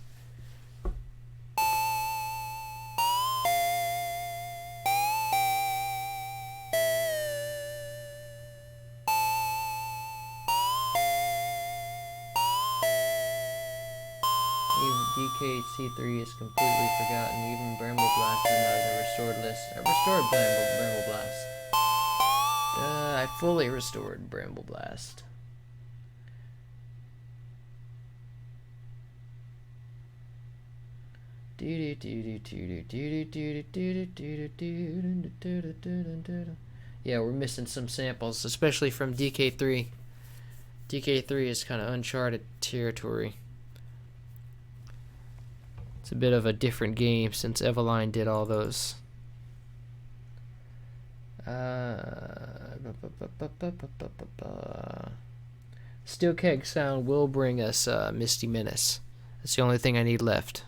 Even DKC3 is completely forgotten. Even Bramble Blast is not in the restored list. I restored Bramble Blast. I fully restored Bramble Blast. Yeah, we're missing some samples, especially from DK3. DK3 is kind of uncharted territory. It's a bit of a different game since Eveline did all those. Steel Keg Sound will bring us Misty Menace. That's the only thing I need left.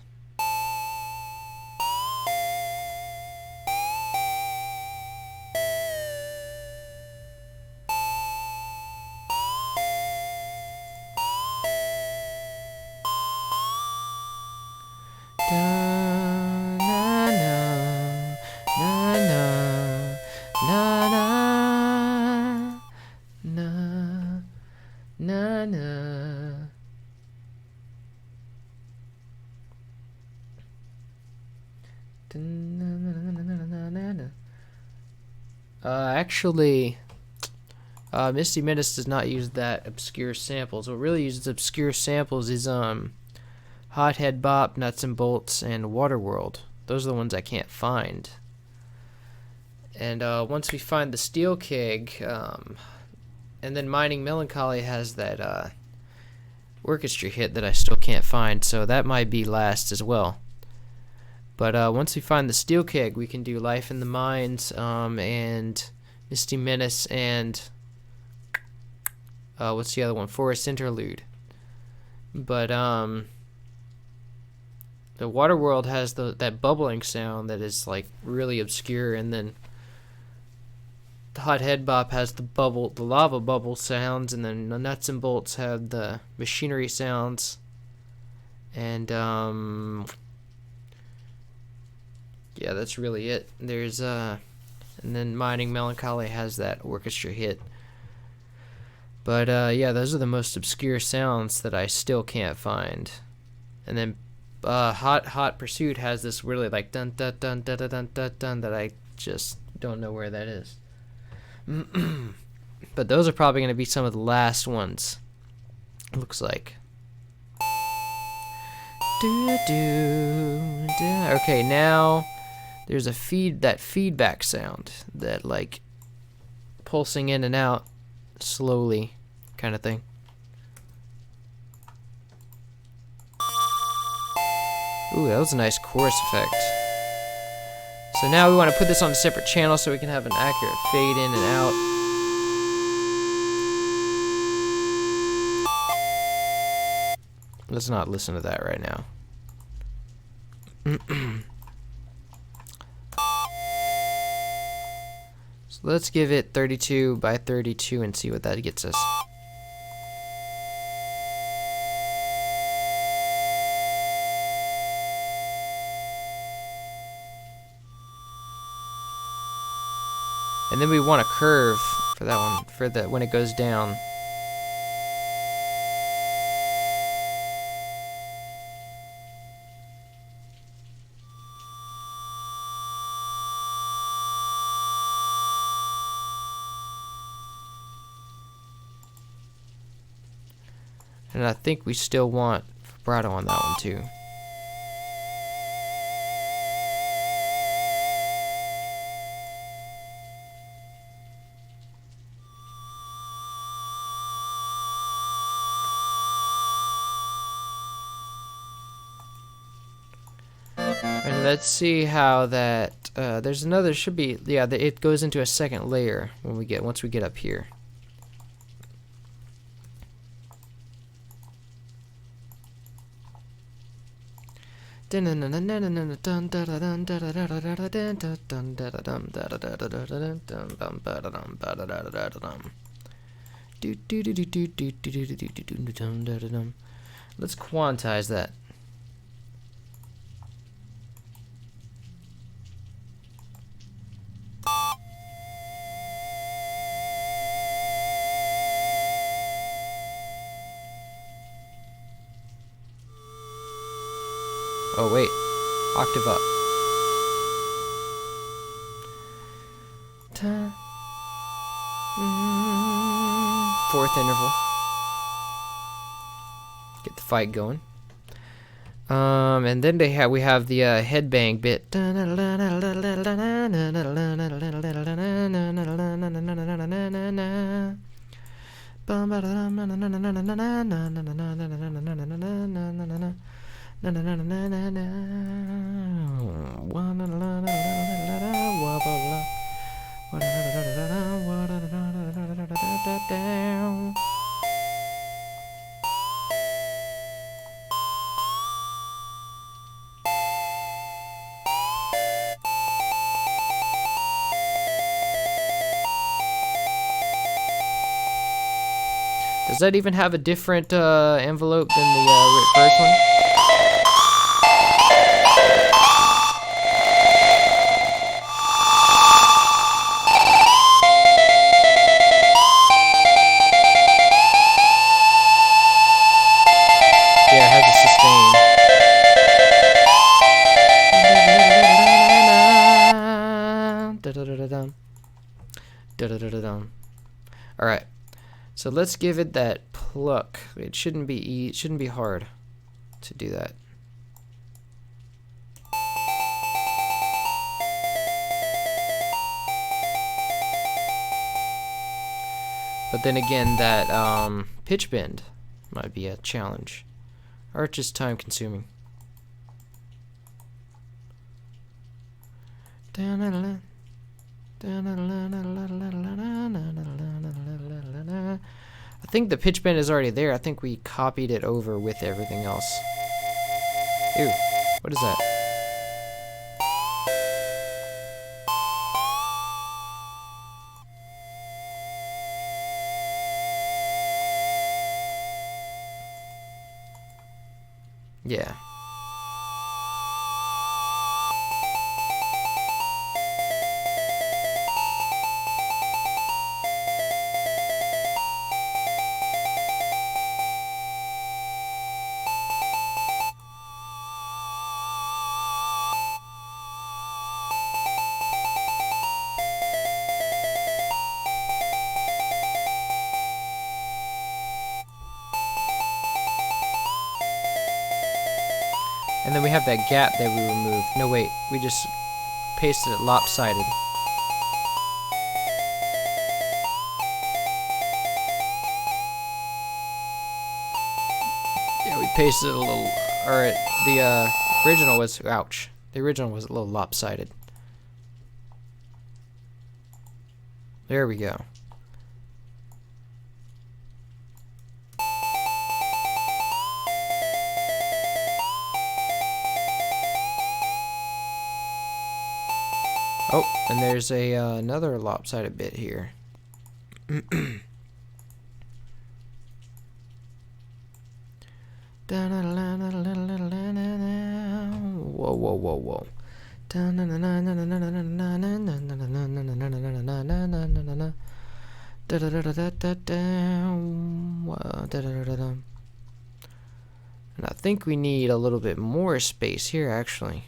Na na. Actually, Misty Menace does not use that obscure samples. What really uses obscure samples is Hothead Bop, Nuts and Bolts, and Waterworld. Those are the ones I can't find. And once we find the Steel Keg, and then Mining Melancholy has that orchestra hit that I still can't find, so that might be last as well. But once we find the Steel Keg, we can do Life in the Mines, and Misty Menace, and what's the other one? Forest Interlude. But the Waterworld has that bubbling sound that is like really obscure, and then the Hothead Bop has the lava bubble sounds, and then the Nuts and Bolts have the machinery sounds, and yeah, that's really it. There's and then Mining Melancholy has that orchestra hit. But yeah, those are the most obscure sounds that I still can't find. And then Hot Pursuit has this really like dun dun dun dun dun dun dun dun that I just don't know where that is. But those are probably going to be some of the last ones. It looks like. Okay, now there's a feedback sound that like pulsing in and out slowly kind of thing. Ooh, that was a nice chorus effect. So now we want to put this on a separate channel so we can have an accurate fade in and out. Let's not listen to that right now. So let's give it 32 by 32 and see what that gets us. And then we want a curve for that one, for the when it goes down. And I think we still want vibrato on that one too. And let's see how that. There's another. Should be it goes into a second layer when once we get up here. Let's quantize that. Oh wait, octave up. Fourth interval. Get the fight going. And then we have the headbang bit. Does that even have a different envelope than the first one? Da-da-da-da-dum. Alright. So let's give it that pluck. It shouldn't be hard to do that. But then again, that pitch bend might be a challenge, or just time consuming. I think the pitch bend is already there. I think we copied it over with everything else. Ew, what is that? Yeah. And then we have that gap that we removed. No, wait, we just pasted it lopsided. Yeah, we pasted it a little, or the original was, ouch, the original was a little lopsided. There we go. Oh, and there's a another lopsided bit here. Whoa, whoa, whoa, whoa. And I think we need a little bit more space here, actually.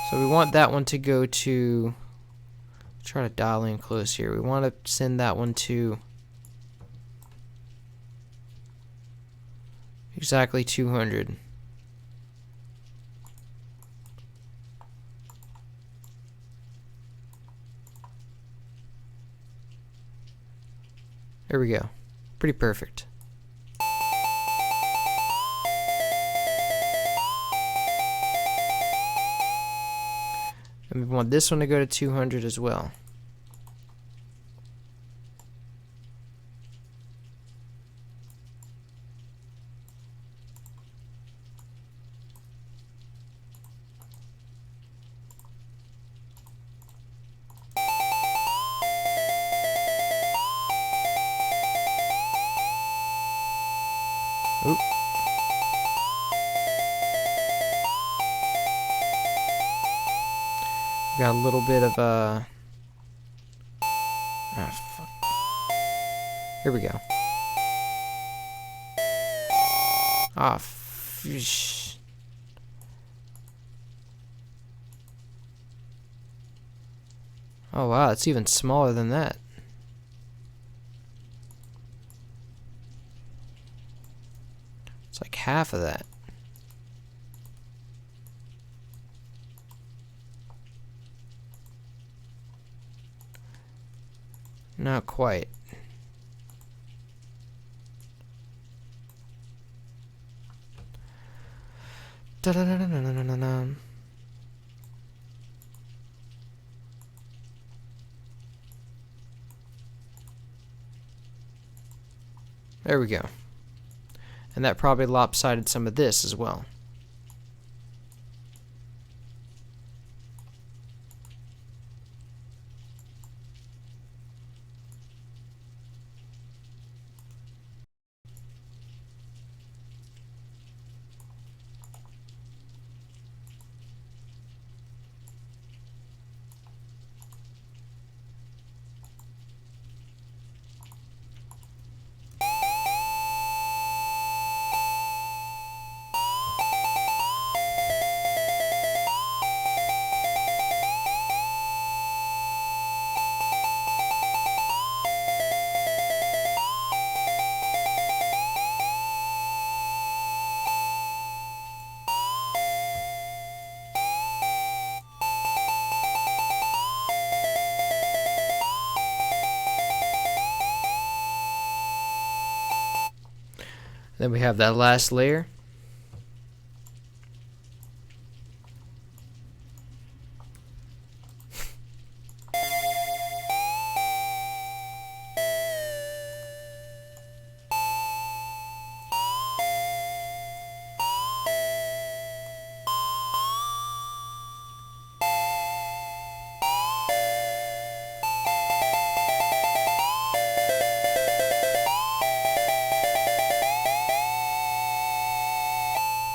So we want that one to go to, try to dial in close here. We want to send that one to exactly 200. There we go. Pretty perfect. And we want this one to go to 200 as well. Oop. Got a little bit of fuck. Here we go. Fish. Oh wow, it's even smaller than that. It's like half of that. Not quite. Da-da-da-da-da-da-da-da. There we go. And that probably lopsided some of this as well. Then we have that last layer.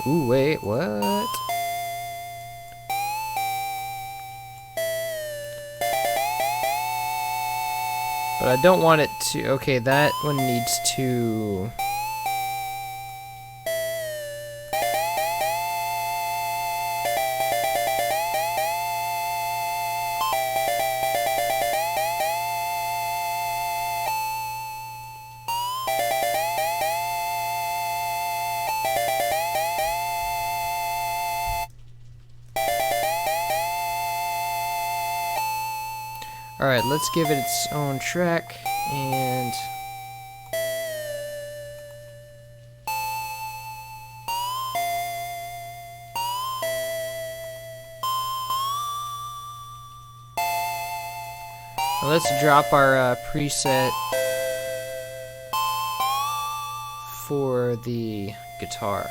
Ooh, wait, what? But I don't want it to... Okay, that one needs to... Alright, let's give it its own track, and... Now let's drop our preset for the guitar.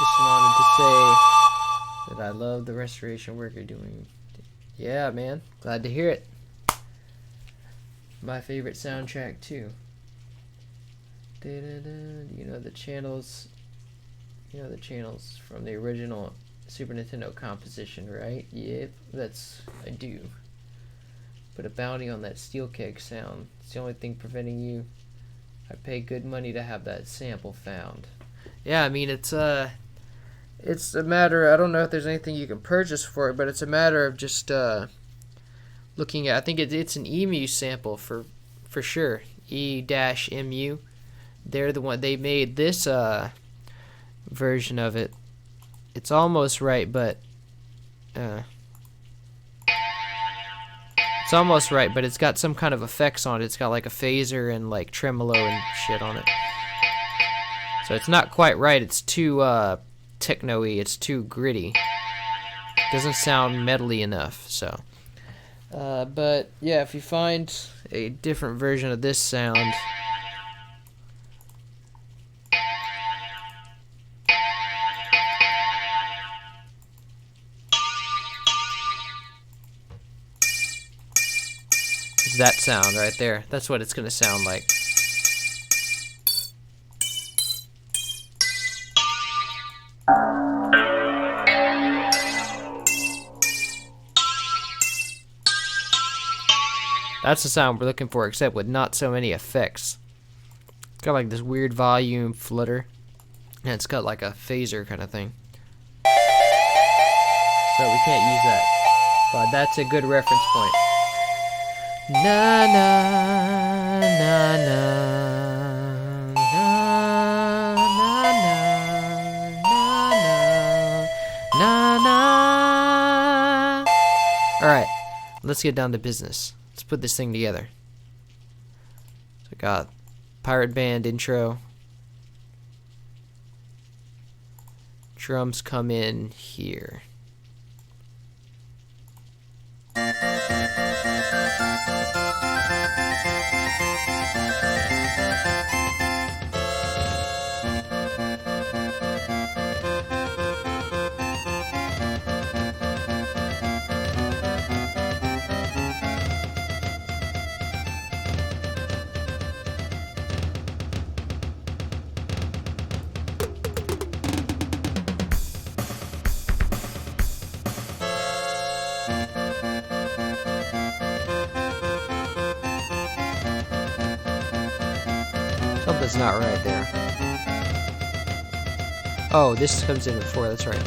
Just wanted to say that I love the restoration work you're doing. Yeah, man. Glad to hear it. My favorite soundtrack, too. You know the channels... You know the channels from the original Super Nintendo composition, right? Yep, I do. Put a bounty on that steel keg sound. It's the only thing preventing you. I pay good money to have that sample found. Yeah, I mean, it's a matter, I don't know if there's anything you can purchase for it, but it's a matter of just looking at, I think it's an EMU sample for sure. E-MU. They're the one, they made this version of it. It's almost right, but it's almost right, but it's got some kind of effects on it. It's got like a phaser and like tremolo and shit on it. So it's not quite right. It's too techno-y. It's too gritty. Doesn't sound metally enough. So, but yeah, if you find a different version of this sound. That sound right there. That's what it's gonna sound like. That's the sound we're looking for, except with not so many effects. It's got like this weird volume flutter, and it's got like a phaser kind of thing. So we can't use that, but that's a good reference point. Na na na na na na na na. All right, let's get down to business. Let's put this thing together. So we got pirate band intro. Drums come in here. Something's not right there. Oh, this comes in at 4, that's right.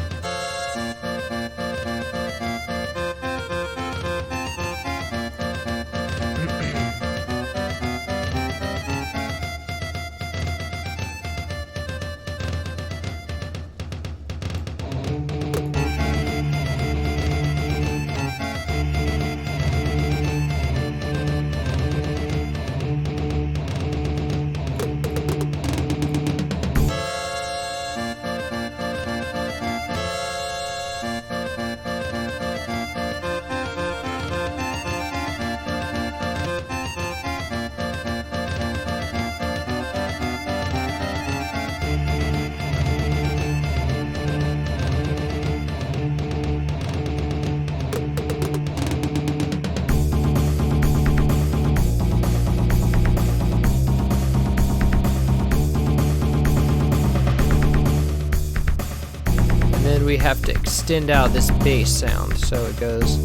We have to extend out this bass sound, so it goes.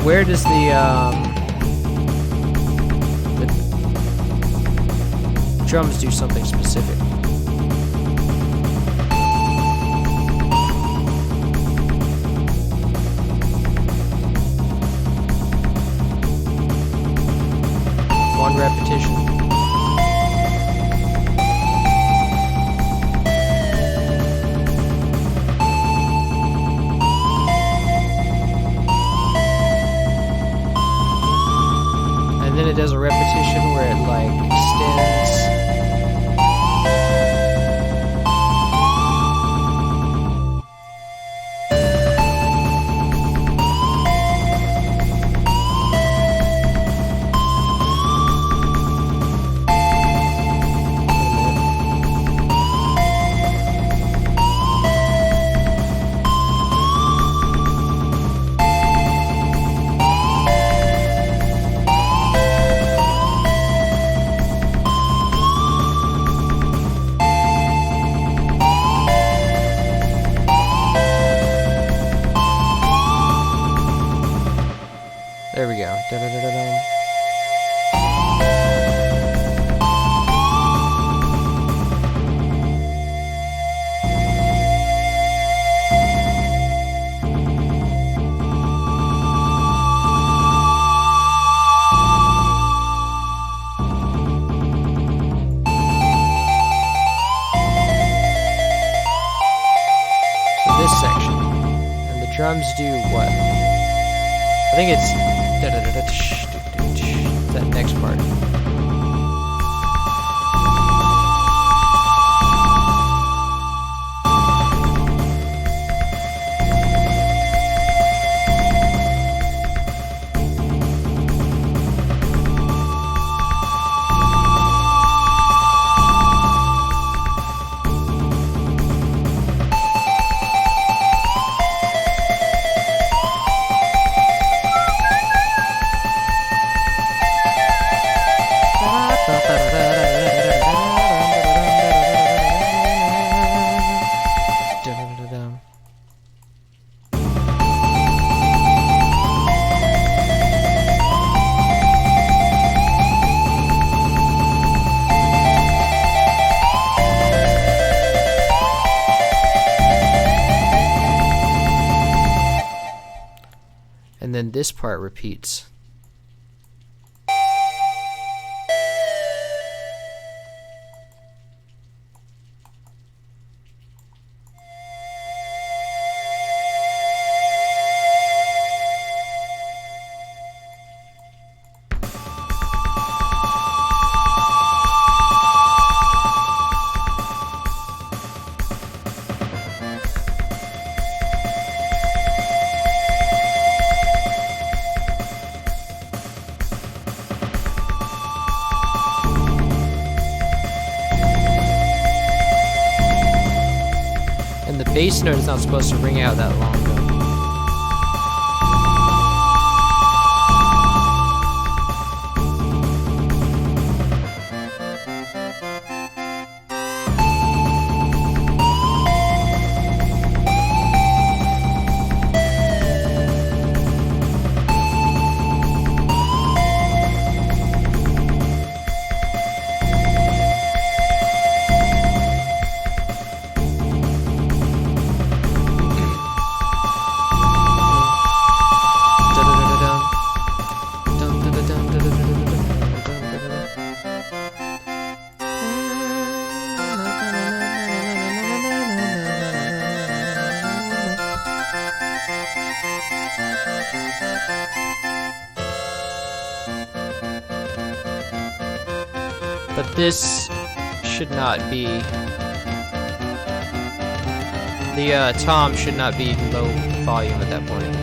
Where does the drums do something specific? One repetition. And then it does a repetition where it like extends. There we go. Da-da-da-da-da. section. And the drums do what? I think it's that next part. And then this part repeats. And the bass note is not supposed to ring out that long though. But this should not be, the tom should not be low volume at that point.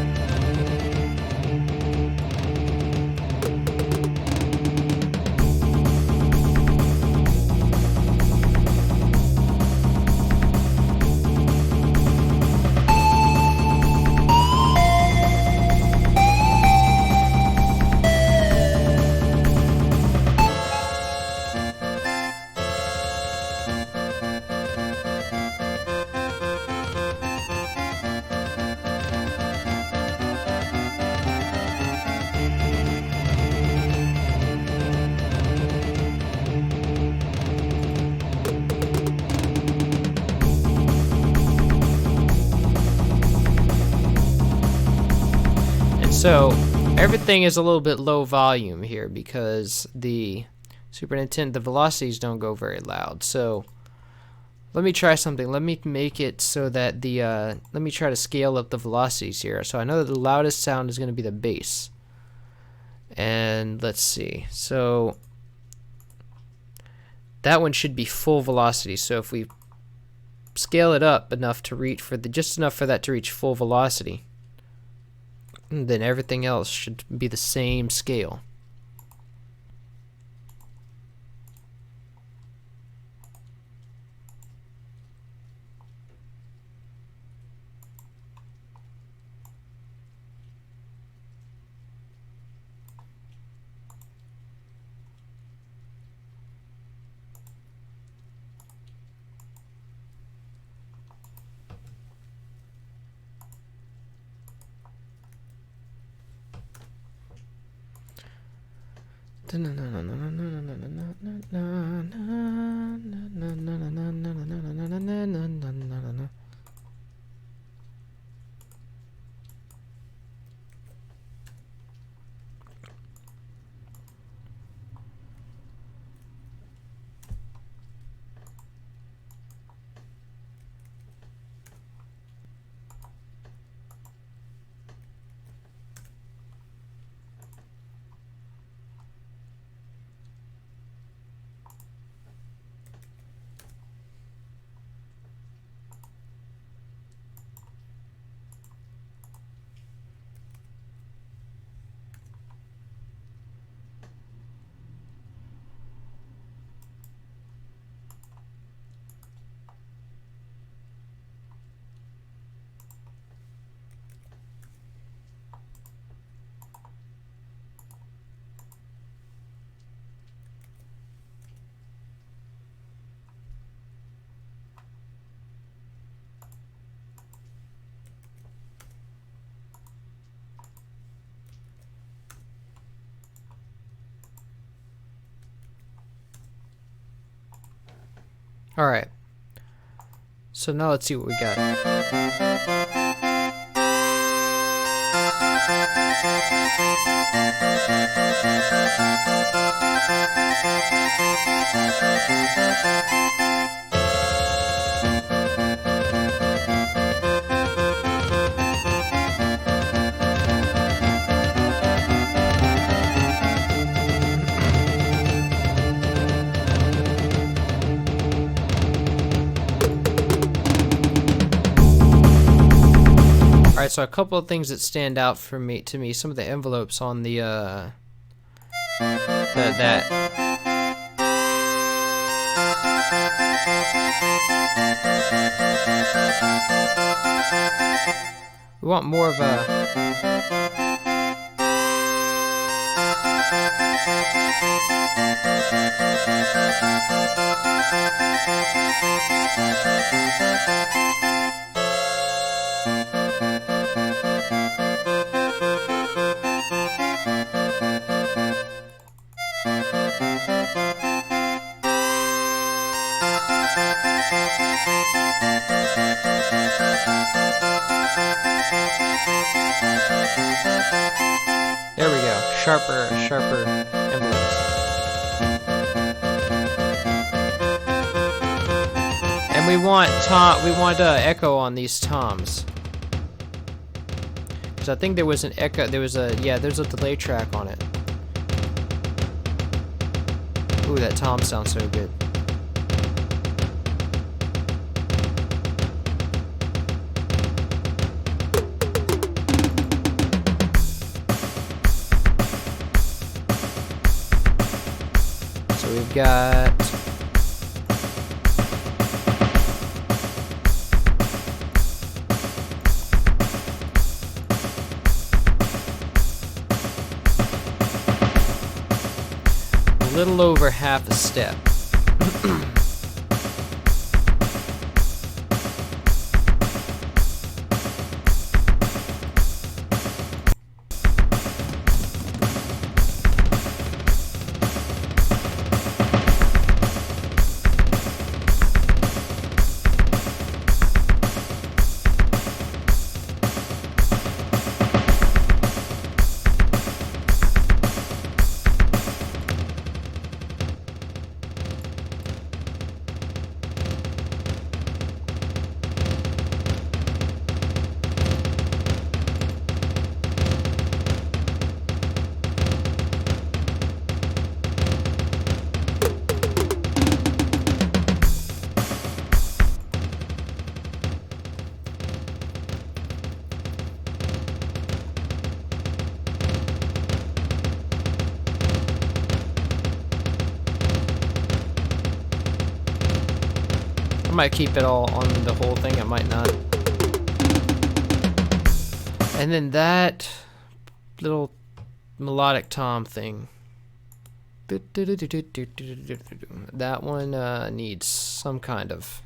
So everything is a little bit low volume here because the Super Nintendo, the velocities don't go very loud. So let me try something. Let me make it so that the, let me try to scale up the velocities here. So I know that the loudest sound is going to be the bass. And let's see. So that one should be full velocity. So if we scale it up enough to reach for the, just enough for that to reach full velocity, then everything else should be the same scale. Alright. So now let's see what we got. Alright, so a couple of things that stand out to me, some of the envelopes on the that we want more of a there we go. Sharper envelopes. And we want echo on these toms. Because I think there was an echo, there's a delay track on it. Ooh, that tom sounds so good. We've got a little over half a step. I might keep it all on the whole thing, I might not. And then that little melodic tom thing. That one needs some kind of...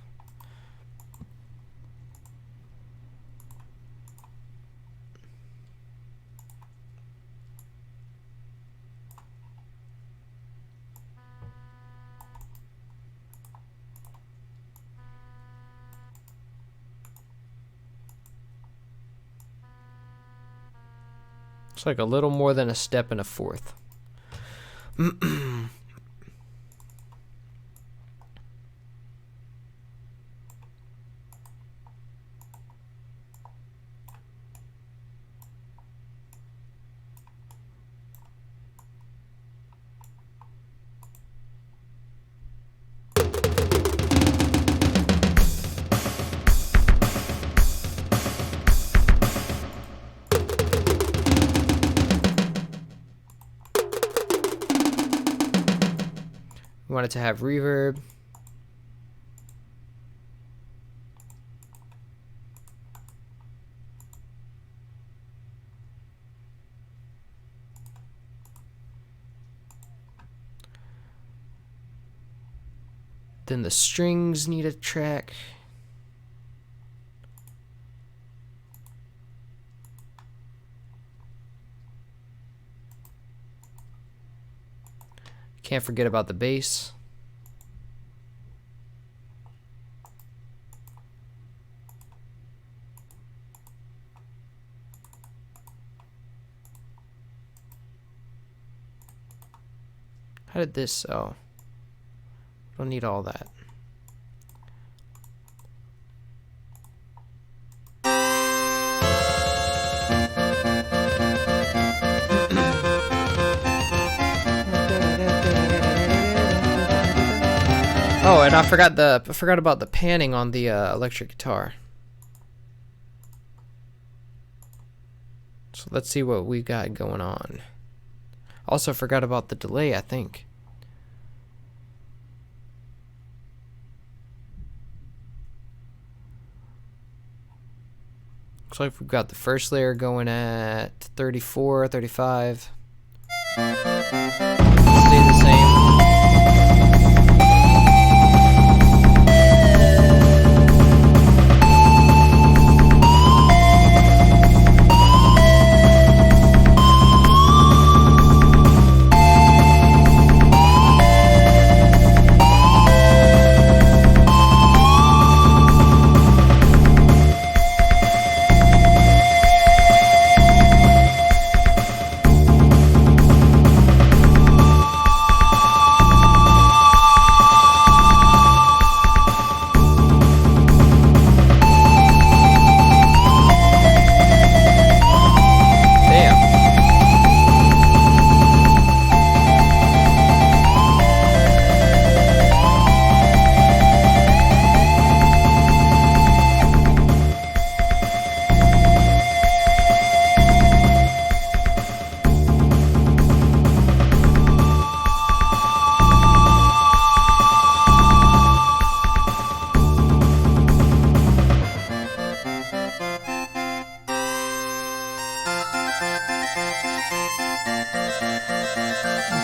It's like a little more than a step and a fourth. We want it to have reverb. Then the strings need a track. Can't forget about the bass. How did this... Oh. Don't need all that. Oh, and I forgot about the panning on the electric guitar. So let's see what we got going on. Also forgot about the delay, I think. Looks like we've got the first layer going at 34, 35. Stay the same.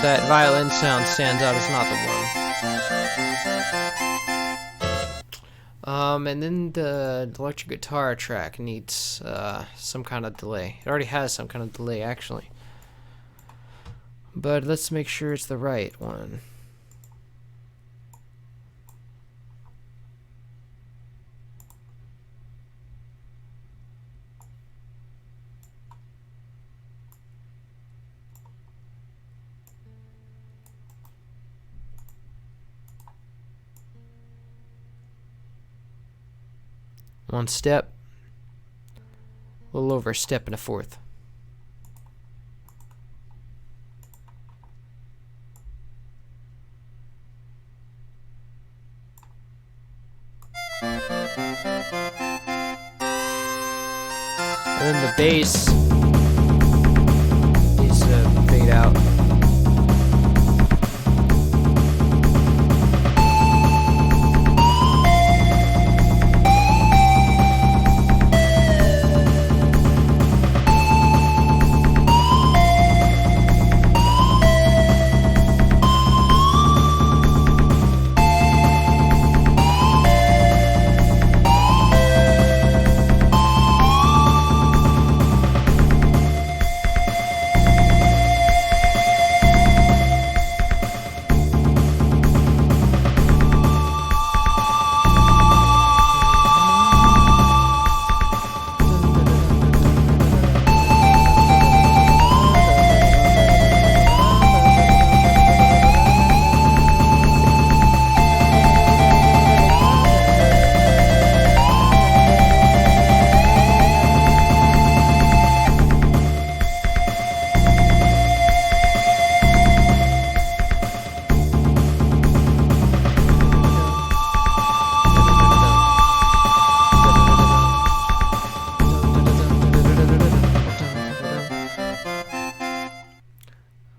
That violin sound stands out as not the one. And then the electric guitar track needs some kind of delay. It already has some kind of delay, actually. But let's make sure it's the right one. One step, a little over a step and a fourth. And then the bass needs to fade out.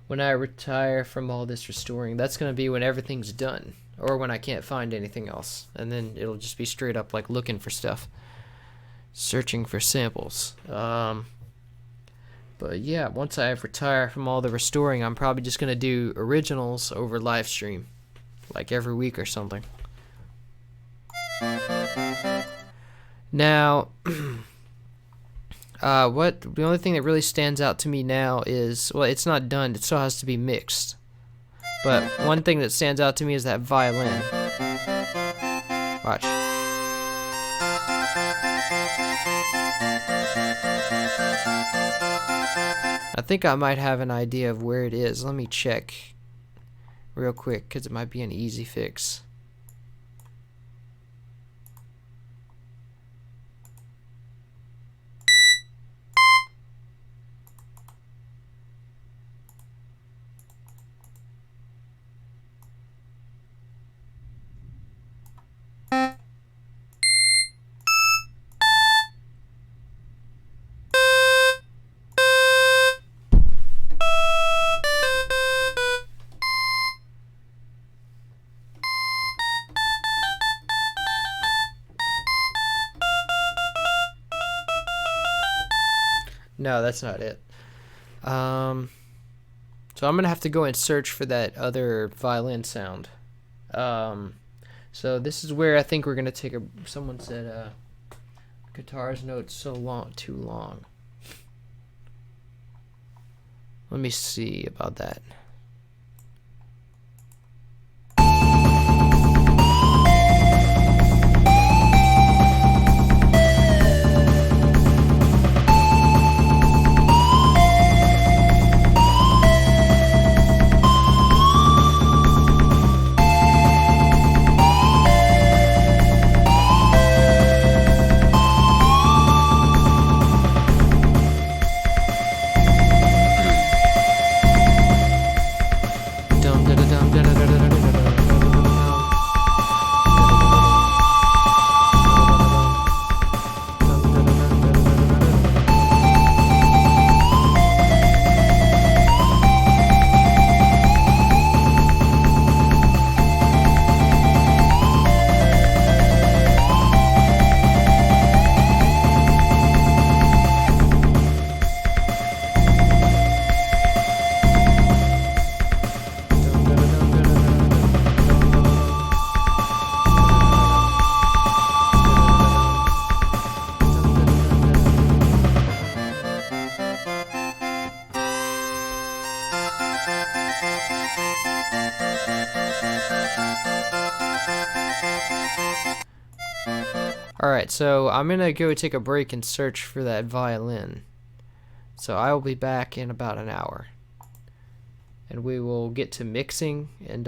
When I retire from all this restoring, that's going to be when everything's done, or when I can't find anything else, and then it'll just be straight up like looking for stuff, searching for samples. But yeah, once I retire from all the restoring, I'm probably just going to do originals over live stream, like every week or something. Now the only thing that really stands out to me now is, well, it's not done, it still has to be mixed. But one thing that stands out to me is that violin. Watch. I think I might have an idea of where it is. Let me check real quick because it might be an easy fix. No, that's not it. So I'm gonna have to go and search for that other violin sound. So this is where I think we're gonna take a. Someone said, guitar's notes so long, too long. Let me see about that. Alright, so I'm gonna go take a break and search for that violin. So I will be back in about an hour. And we will get to mixing and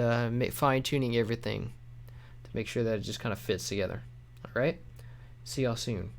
fine-tuning everything to make sure that it just kind of fits together. Alright? See y'all soon.